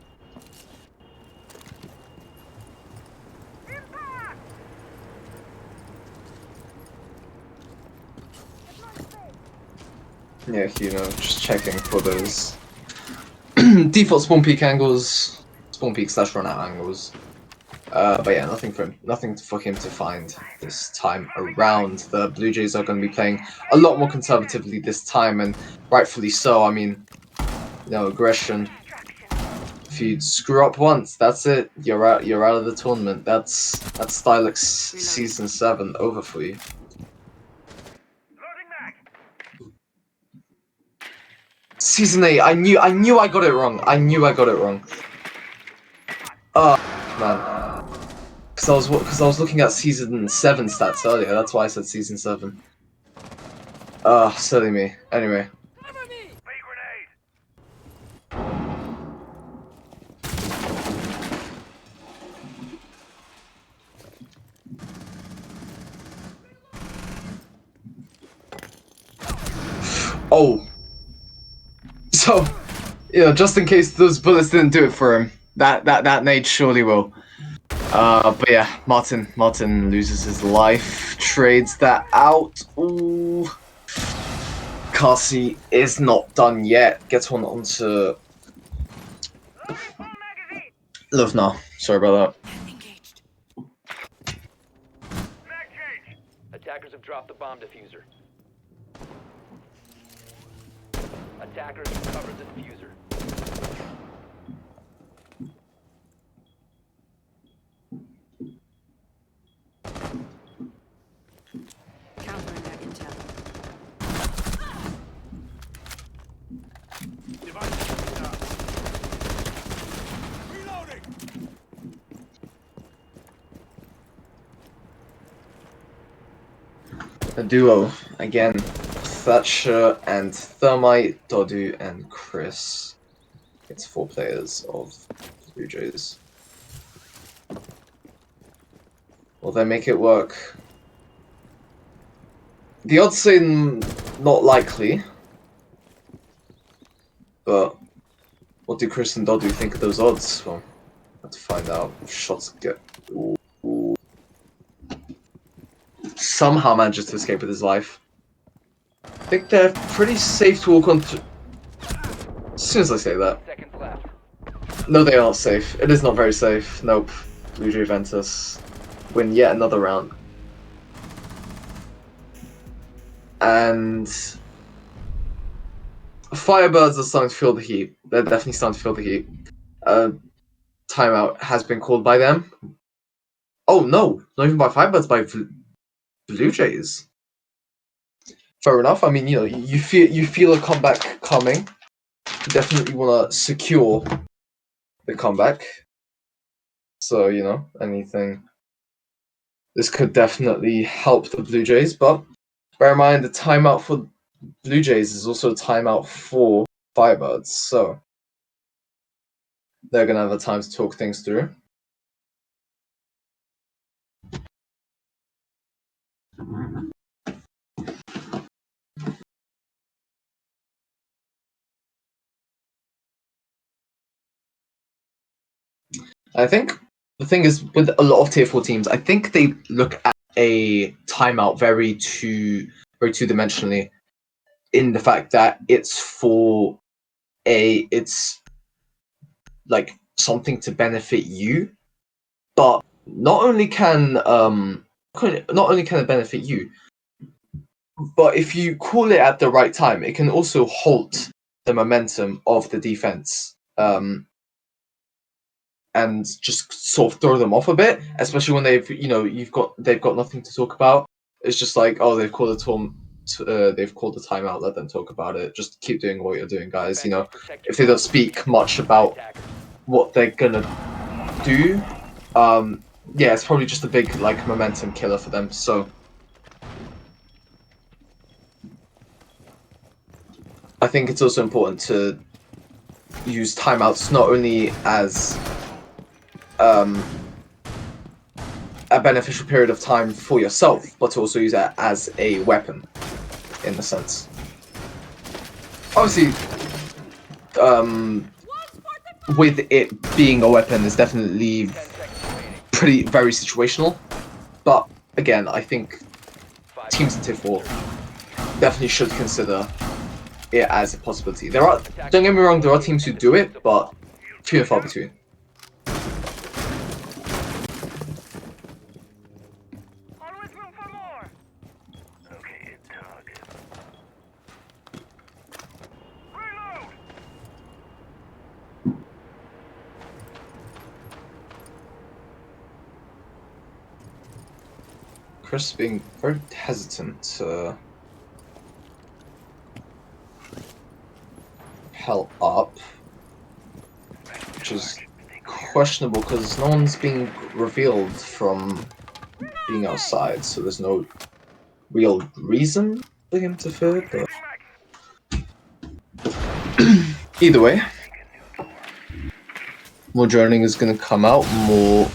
Speaker 1: Yeah, just checking for those default spawn peak angles, spawn peak / run out angles. But yeah, nothing for him to find this time around. The BLUEJAYS are going to be playing a lot more conservatively this time, and rightfully so. I mean, aggression. If you screw up once, that's it. You're out. You're out of the tournament. That's Stylix Season 7 over for you.
Speaker 5: Loading mag.
Speaker 1: Season 8. I knew I got it wrong. I knew I got it wrong. Oh man. Because I was looking at Season 7 stats earlier. That's why I said Season 7. Silly me. Anyway.
Speaker 5: Big grenade.
Speaker 1: Oh. So, just in case those bullets didn't do it for him, that nade surely will. But yeah, Martin loses his life, trades that out. Ooh. Kasi is not done yet. Gets one onto
Speaker 5: Loading full magazine.
Speaker 1: Lovna. Sorry about
Speaker 3: Engaged.
Speaker 5: Mag change.
Speaker 2: Attackers have dropped the bomb diffuser. Attackers have covered the diffuser.
Speaker 3: Countering that intel.
Speaker 4: Device down. Reloading.
Speaker 1: that. A duo again. Thatcher and Thermite, Dodu and Chris. It's 4 players of Blue Jays. Will they make it work? The odds say not likely, but what do Chris and Dodu think of those odds? Well, have to find out. Shots get. Ooh. Somehow manages to escape with his life. I think they're pretty safe to walk on. As soon as I say that.
Speaker 2: Seconds left.
Speaker 1: No, they are not safe. It is not very safe. Nope. Blue Jay Ventus win yet another round. And FireBirds are starting to feel the heat. They're definitely starting to feel the heat. Timeout has been called by them. Oh no, not even by FireBirds, by Blue Jays. Fair enough. I mean, you know, you feel a comeback coming. You definitely want to secure the comeback. So, you know, anything. This could definitely help the Blue Jays, but bear in mind the timeout for Blue Jays is also a timeout for FireBirds, so they're gonna have a time to talk things through. I think the thing is with a lot of tier 4 teams, I think they look at a timeout very two-dimensionally, in the fact that it's like something to benefit you, but not only can it benefit you, but if you call it at the right time, it can also halt the momentum of the defense. And just sort of throw them off a bit, especially when they've got nothing to talk about. It's just like, oh, they've called a timeout. Let them talk about it. Just keep doing what you're doing, guys. You know, if they don't speak much about what they're gonna do, yeah, it's probably just a big like momentum killer for them. So I think it's also important to use timeouts not only as a beneficial period of time for yourself, but to also use it as a weapon, in a sense. Obviously, with it being a weapon is definitely very situational, but again, I think teams in Tier 4 definitely should consider it as a possibility. Don't get me wrong, there are teams who do it, but few and far between.
Speaker 5: Always room for more. Okay, target. Reload.
Speaker 1: Chris being very hesitant to help up, which is questionable because no one's being revealed from being outside, so there's no real reason for him to fear, but either way, more droning is going to come out, more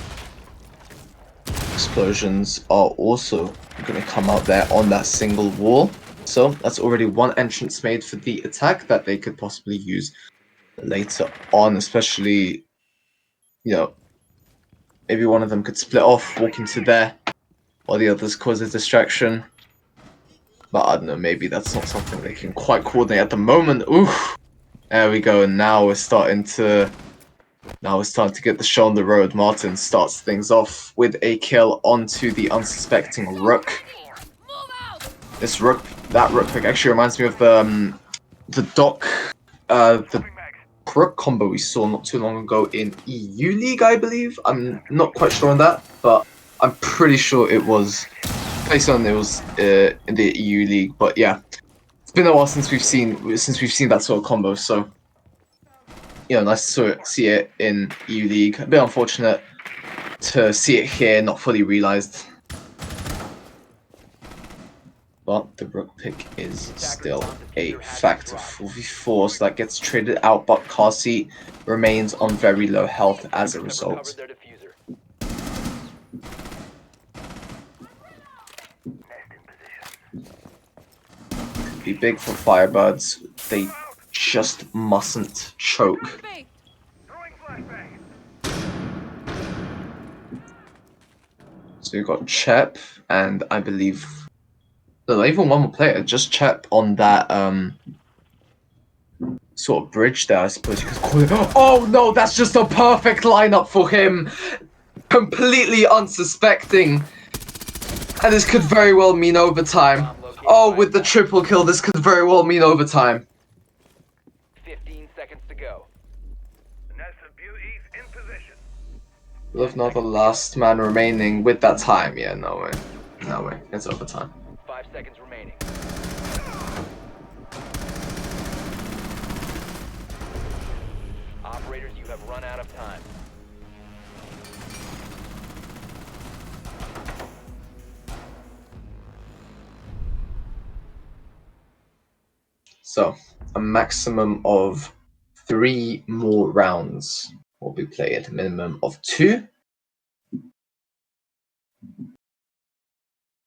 Speaker 1: explosions are also going to come out there on that single wall. So that's already one entrance made for the attack that they could possibly use later on, especially, you know, maybe one of them could split off, walk into there, while the others cause a distraction. But I don't know, maybe that's not something they can quite coordinate at the moment. Oof! There we go, and now we're starting to get the show on the road. Martin starts things off with a kill onto the unsuspecting Rook. That Rook pick actually reminds me of the the Rook combo we saw not too long ago in EU League, I believe. I'm not quite sure on that, but I'm pretty sure it was based on in the EU League. But yeah, it's been a while since we've seen that sort of combo. So nice to see it in EU League. A bit unfortunate to see it here, not fully realized. But the Rook pick is still a factor. 4v4, so that gets traded out, but car seat remains on very low health as a result. Could be big for FireBirds. They just mustn't choke. So you've got Chep, and I believe not even one more player, just Chep on that sort of bridge there, I suppose you could call it. Oh no, that's just a perfect lineup for him! Completely unsuspecting. And this could very well mean overtime. Oh, with the triple kill, this could very well mean overtime.
Speaker 2: 15 seconds to go.
Speaker 1: If not the last man remaining with that time. Yeah, no way. No way. It's overtime.
Speaker 2: 5 seconds remaining. Operators, you have run out of time.
Speaker 1: So, a maximum of 3 more rounds will be played. A minimum of 2.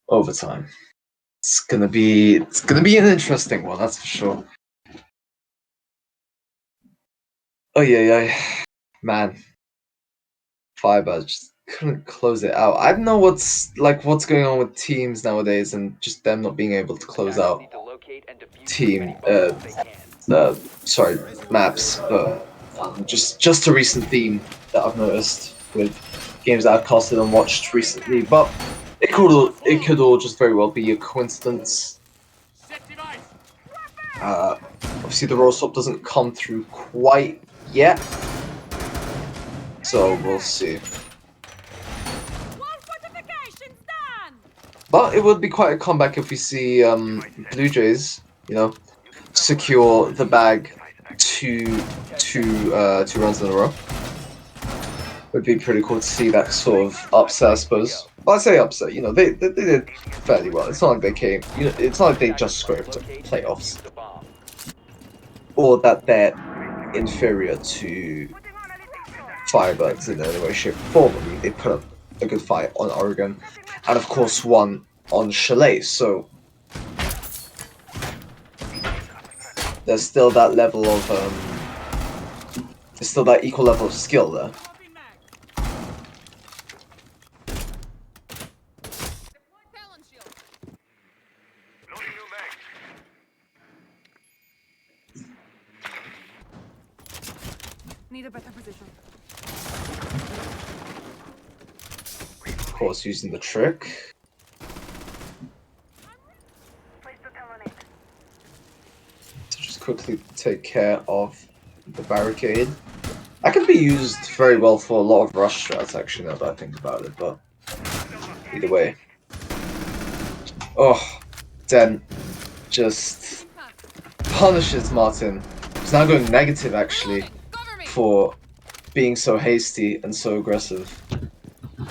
Speaker 1: Overtime. It's gonna be an interesting one, that's for sure. Oh yeah, man. FireBird just couldn't close it out. I don't know what's going on with teams nowadays, and just them not being able to close out maps. But just a recent theme that I've noticed with games that I've casted and watched recently. But it could all just very well be a coincidence. Obviously the roll swap doesn't come through quite yet, so we'll see. But it would be quite a comeback if we see BLUEJAYS, secure the bag two runs in a row. Would be pretty cool to see that sort of upset, I suppose. Well, I say upset, they did fairly well. It's not like they came, it's not like they just scraped playoffs, or that they're inferior to FireBirds in any way, shape, or form. I mean, they put up a good fight on Oregon, and of course won on Chalet. So there's still that level of there's still that equal level of skill there.
Speaker 3: Need a better position.
Speaker 1: Of course, using the trick. To just quickly take care of the barricade. That can be used very well for a lot of rush strats, actually, now that I think about it, but either way. Oh, Den just punishes Martin. He's now going negative, actually, for being so hasty and so aggressive.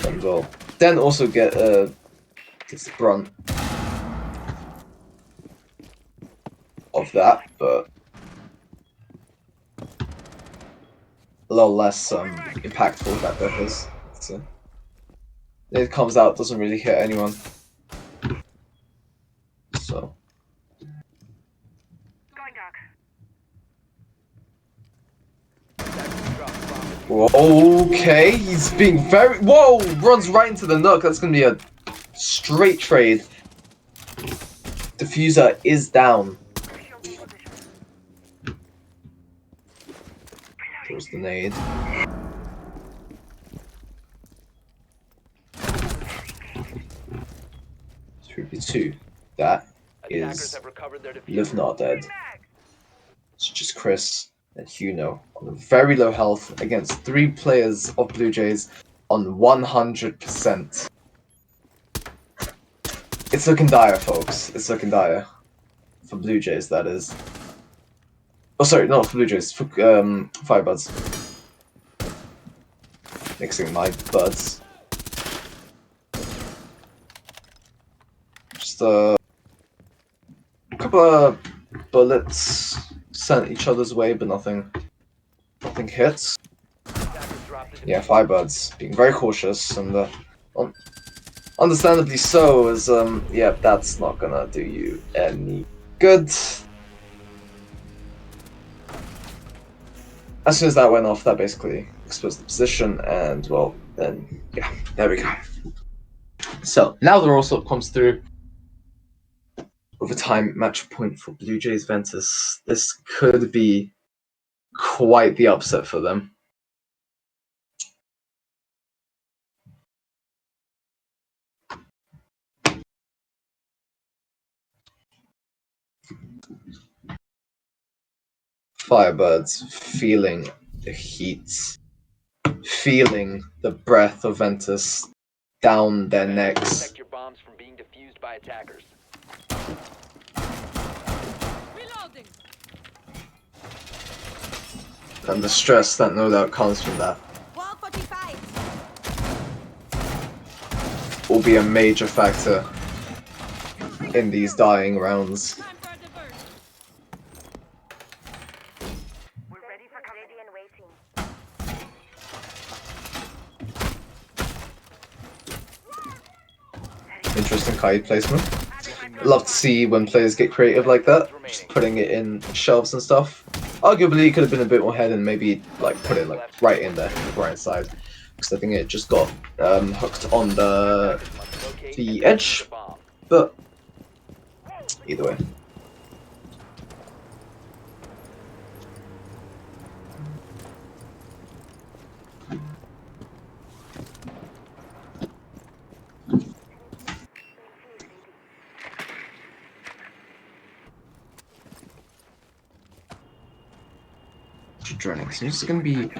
Speaker 1: And well, Den also gets the brunt of that, but a lot less impactful that that is. So it comes out, doesn't really hit anyone. So Okay, he's being very... Whoa! Runs right into the nook. That's going to be a straight trade. Diffuser is down. Throws the nade. Two. That
Speaker 2: Attackers
Speaker 1: is
Speaker 2: have recovered their
Speaker 1: Live
Speaker 2: diffuser.
Speaker 1: Not Dead. It's just Chris and Huno on very low health against 3 players of Blue Jays on 100%. It's looking dire, folks. It's looking dire. For Blue Jays, that is. Oh, sorry, not for Blue Jays. For FireBirds. Mixing my buds. Just a couple of bullets sent each other's way, but nothing hits.
Speaker 2: Attackers dropped the
Speaker 1: Yeah, FireBirds being very cautious and understandably so, as yeah, that's not gonna do you any good. As soon as that went off, that basically exposed the position, and well, then yeah, there we go. So now the roll swap comes through. Overtime match point for Blue Jays Ventus. This could be quite the upset for them. FireBirds feeling the heat, feeling the breath of Ventus down their necks.
Speaker 2: Protect your bombs from being defused by attackers.
Speaker 3: Reloading.
Speaker 1: And the stress that no doubt comes from that
Speaker 3: Wall 45.
Speaker 1: will be a major factor in these dying rounds.
Speaker 3: Time for a divert.
Speaker 5: We're ready for ready and waiting.
Speaker 1: Interesting kite placement. Love to see when players get creative like that, just putting it in shelves and stuff. Arguably, it could have been a bit more head and maybe like put it like right in there, right inside, because I think it just got hooked on the edge. But either way. Joining. So it's going to be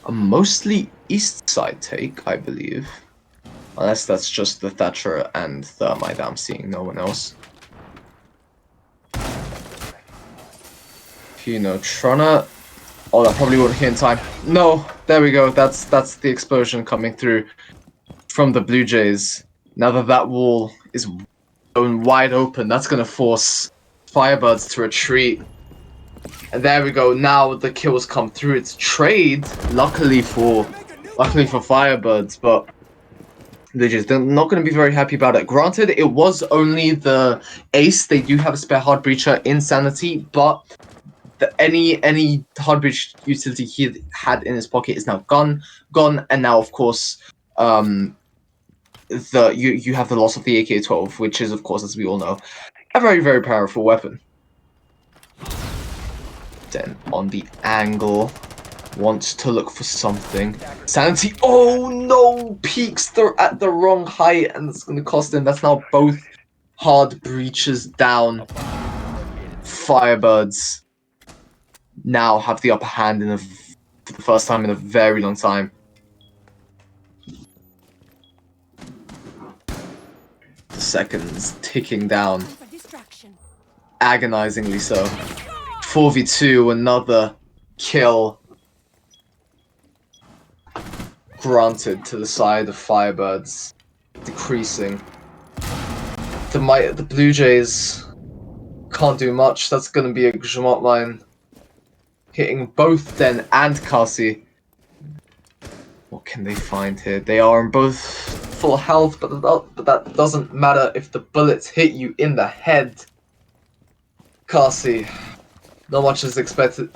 Speaker 1: a mostly east side take, I believe. Unless that's just the Thatcher and Thermite I'm seeing, no one else. You know, Trona. Oh, that probably won't hit in time. No, there we go. That's the explosion coming through from the Blue Jays. Now that that wall is going wide open, that's going to force FireBirds to retreat. And there we go. Now the kills come through. It's trade, luckily for FireBirds, but they're not going to be very happy about it. Granted, it was only the ace. They do have a spare hard breacher Insanity, but any hard breach utility he had in his pocket is now gone, and now of course you have the loss of the AK-12, which is of course, as we all know, a very, very powerful weapon. Then on the angle, wants to look for something. Sanity, oh no, peaks at the wrong height, and it's going to cost him. That's now both hard breaches down. FireBirds now have the upper hand for the first time in a very long time. The seconds ticking down, agonizingly so. 4v2, another kill granted to the side of FireBirds, decreasing. The Blue Jays can't do much. That's going to be a Grzmot line hitting both Den and Kasi. What can they find here? They are in both full health, but that doesn't matter if the bullets hit you in the head. Kasi, not much is expected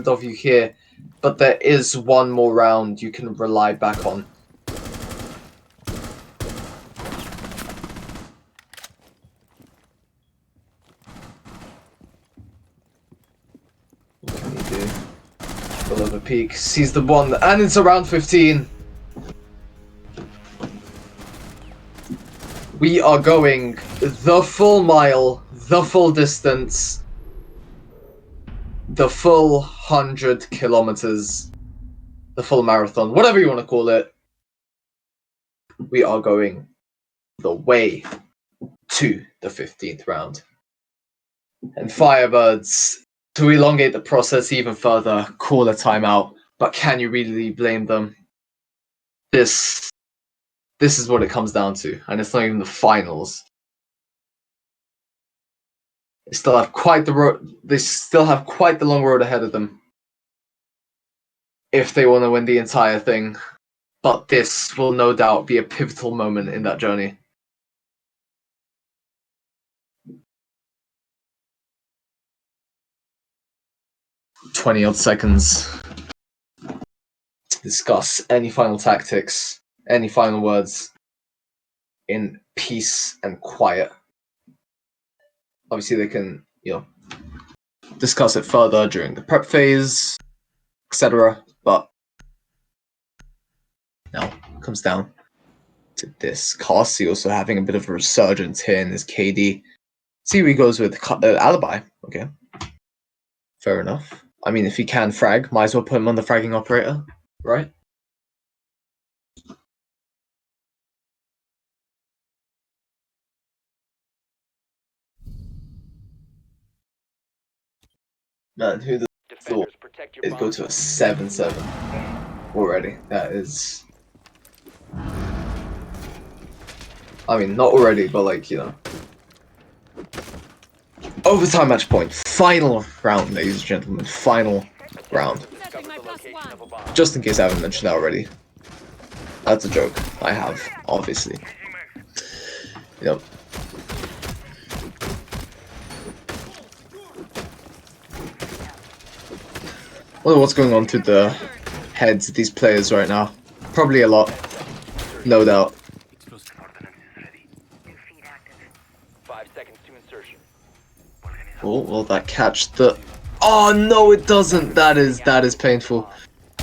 Speaker 1: of you here. but there is one more round you can rely back on. What can he do? Below the peak, sees the one, and it's around 15. We are going the full mile, the full distance, the full 100 kilometers, the full marathon, whatever you want to call it. We are going the way to the 15th round. And FireBirds, to elongate the process even further, call a timeout. But can you really blame them? This is what it comes down to, and it's not even the finals. They still have quite the road. They still have quite the long road ahead of them if they want to win the entire thing. But this will no doubt be a pivotal moment in that journey. "20-odd seconds to discuss any final tactics, any final words in peace and quiet. Obviously, they can, discuss it further during the prep phase, etc. But now it comes down to this. Carsey also having a bit of a resurgence here in his KD. See who he goes with. Alibi. Okay. Fair enough. I mean, if he can frag, might as well put him on the fragging operator, right? Man, who the thought
Speaker 2: Defenders, protect your
Speaker 1: it'd go
Speaker 2: bombs
Speaker 1: to a
Speaker 2: from
Speaker 1: 7-7 already? That is... I mean, not already, but like, overtime match point. Final round, ladies and gentlemen. Final round.
Speaker 3: Setting my
Speaker 2: the
Speaker 3: plus
Speaker 2: location of a
Speaker 3: one.
Speaker 2: bomb.
Speaker 1: Just in case I haven't mentioned that already. That's a joke. I have, obviously. Wonder what's going on to the heads of these players right now. Probably a lot. No doubt.
Speaker 2: 5 seconds to insertion.
Speaker 1: Oh, will that catch the... Oh, no, it doesn't. That is painful.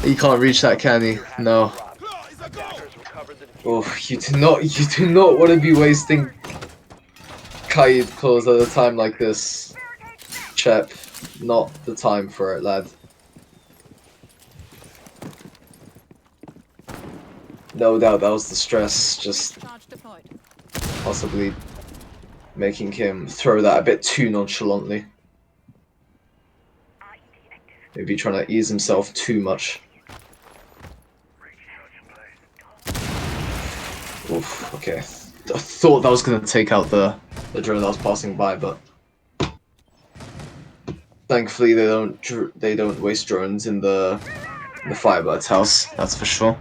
Speaker 1: He can't reach that, can he? No.
Speaker 2: Attackers recovered the defuse.
Speaker 1: Oh, you do not want to be wasting Kaid claws at a time like this. Chep, not the time for it, lad. No doubt that was the stress, just
Speaker 3: Charge deployed.
Speaker 1: possibly making him throw that a bit too nonchalantly. Maybe trying to ease himself too much. Oof, okay. I thought that was going to take out the drone that was passing by, but thankfully they don't waste drones in the FireBird's house, that's for sure.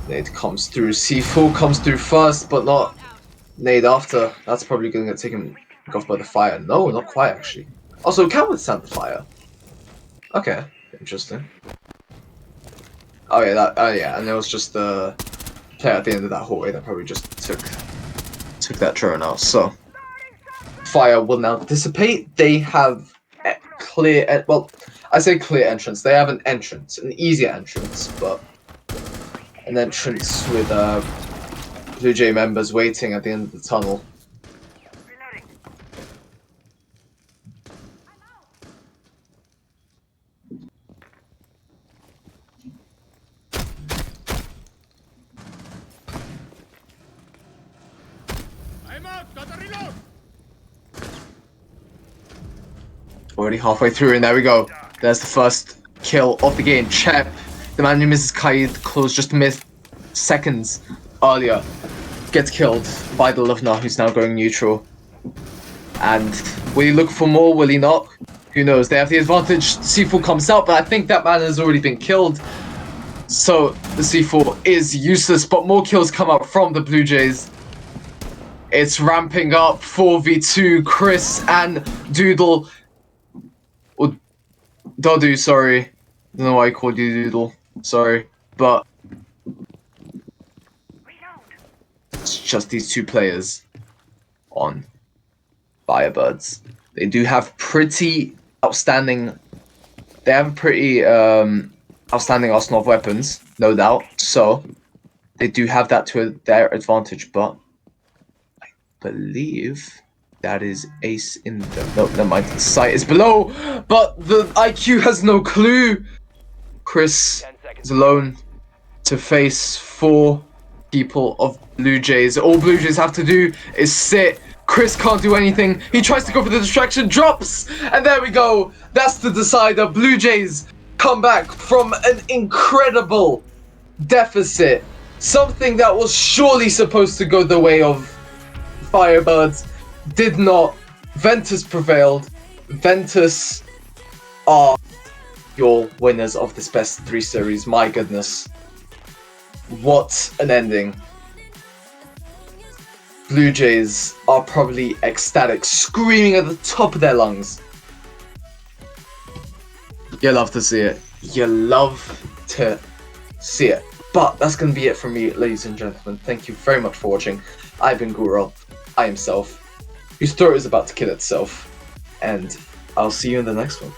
Speaker 1: Nade comes through. C4 comes through first, but not nade after. That's probably going to get taken off by the fire. No, not quite actually. Also, it can withstand the fire. Okay, interesting. Oh yeah, yeah, and there was just the player at the end of that hallway that probably just took that drone out. So fire will now dissipate. They have clear. Well, I say clear entrance. They have an entrance, an easier entrance, but an entrance with BLUEJAY members waiting at the end of the tunnel.
Speaker 4: I'm out. Got a reload.
Speaker 1: Already halfway through, and there we go. There's the first kill of the game. Chep, the man who misses Kaid, close just missed seconds earlier, gets killed by the Luvna, who's now going neutral. And will he look for more? Will he not? Who knows? They have the advantage. C4 comes out, but I think that man has already been killed. So the C4 is useless, but more kills come out from the BLUEJAYS. It's ramping up 4v2. Chris and Doodle, or Dodu, sorry. Don't know why I called you Doodle. Sorry. But it's just these two players on FireBirds. They do have pretty outstanding... They have a pretty outstanding arsenal of weapons, no doubt. So, they do have that to their advantage, but I believe that is ace in the... No, never mind. The sight is below, but the IQ has no clue. Chris
Speaker 2: 10 seconds.
Speaker 1: is alone to face 4 people of Blue Jays. All Blue Jays have to do is sit. Chris can't do anything. He tries to go for the distraction, drops, and there we go. That's the decider. Blue Jays come back from an incredible deficit. Something that was surely supposed to go the way of FireBirds did not. Ventus prevailed. Ventus are your winners of this best 3 series. My goodness. What an ending. Blue Jays are probably ecstatic, screaming at the top of their lungs. You love to see it. You love to see it. But that's going to be it from me, ladies and gentlemen. Thank you very much for watching. I've been Guru. I am Self, whose throat is about to kill itself. And I'll see you in the next one.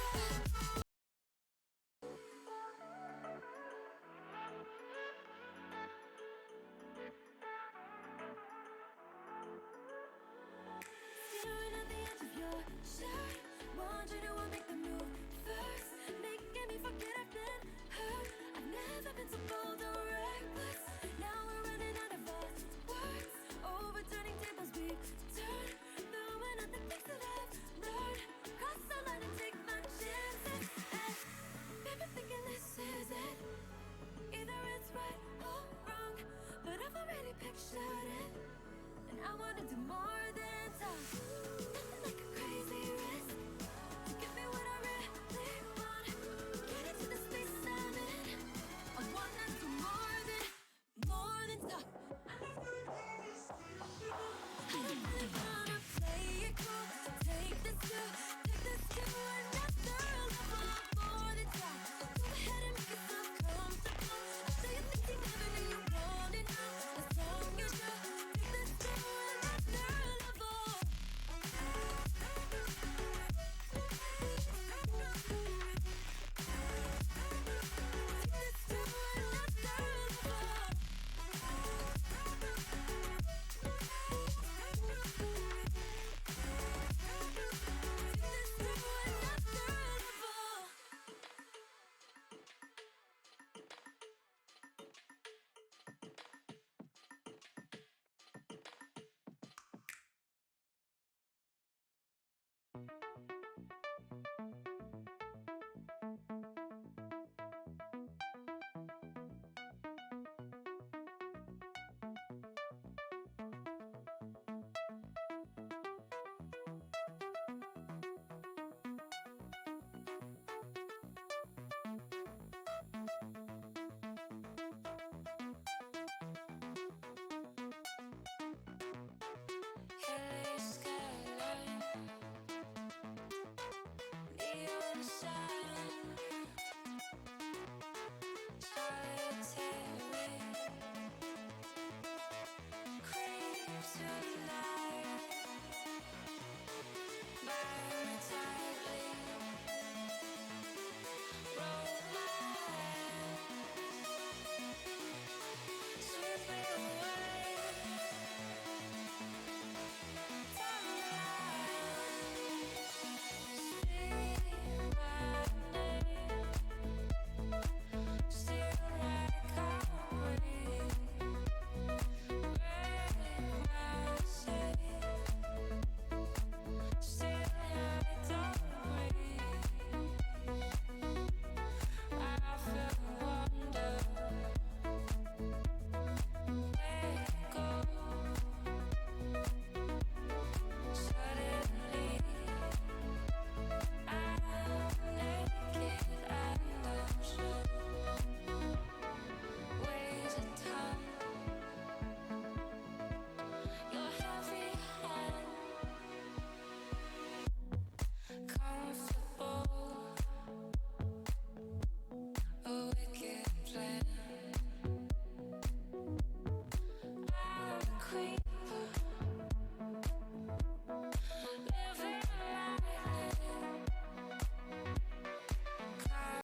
Speaker 6: creep.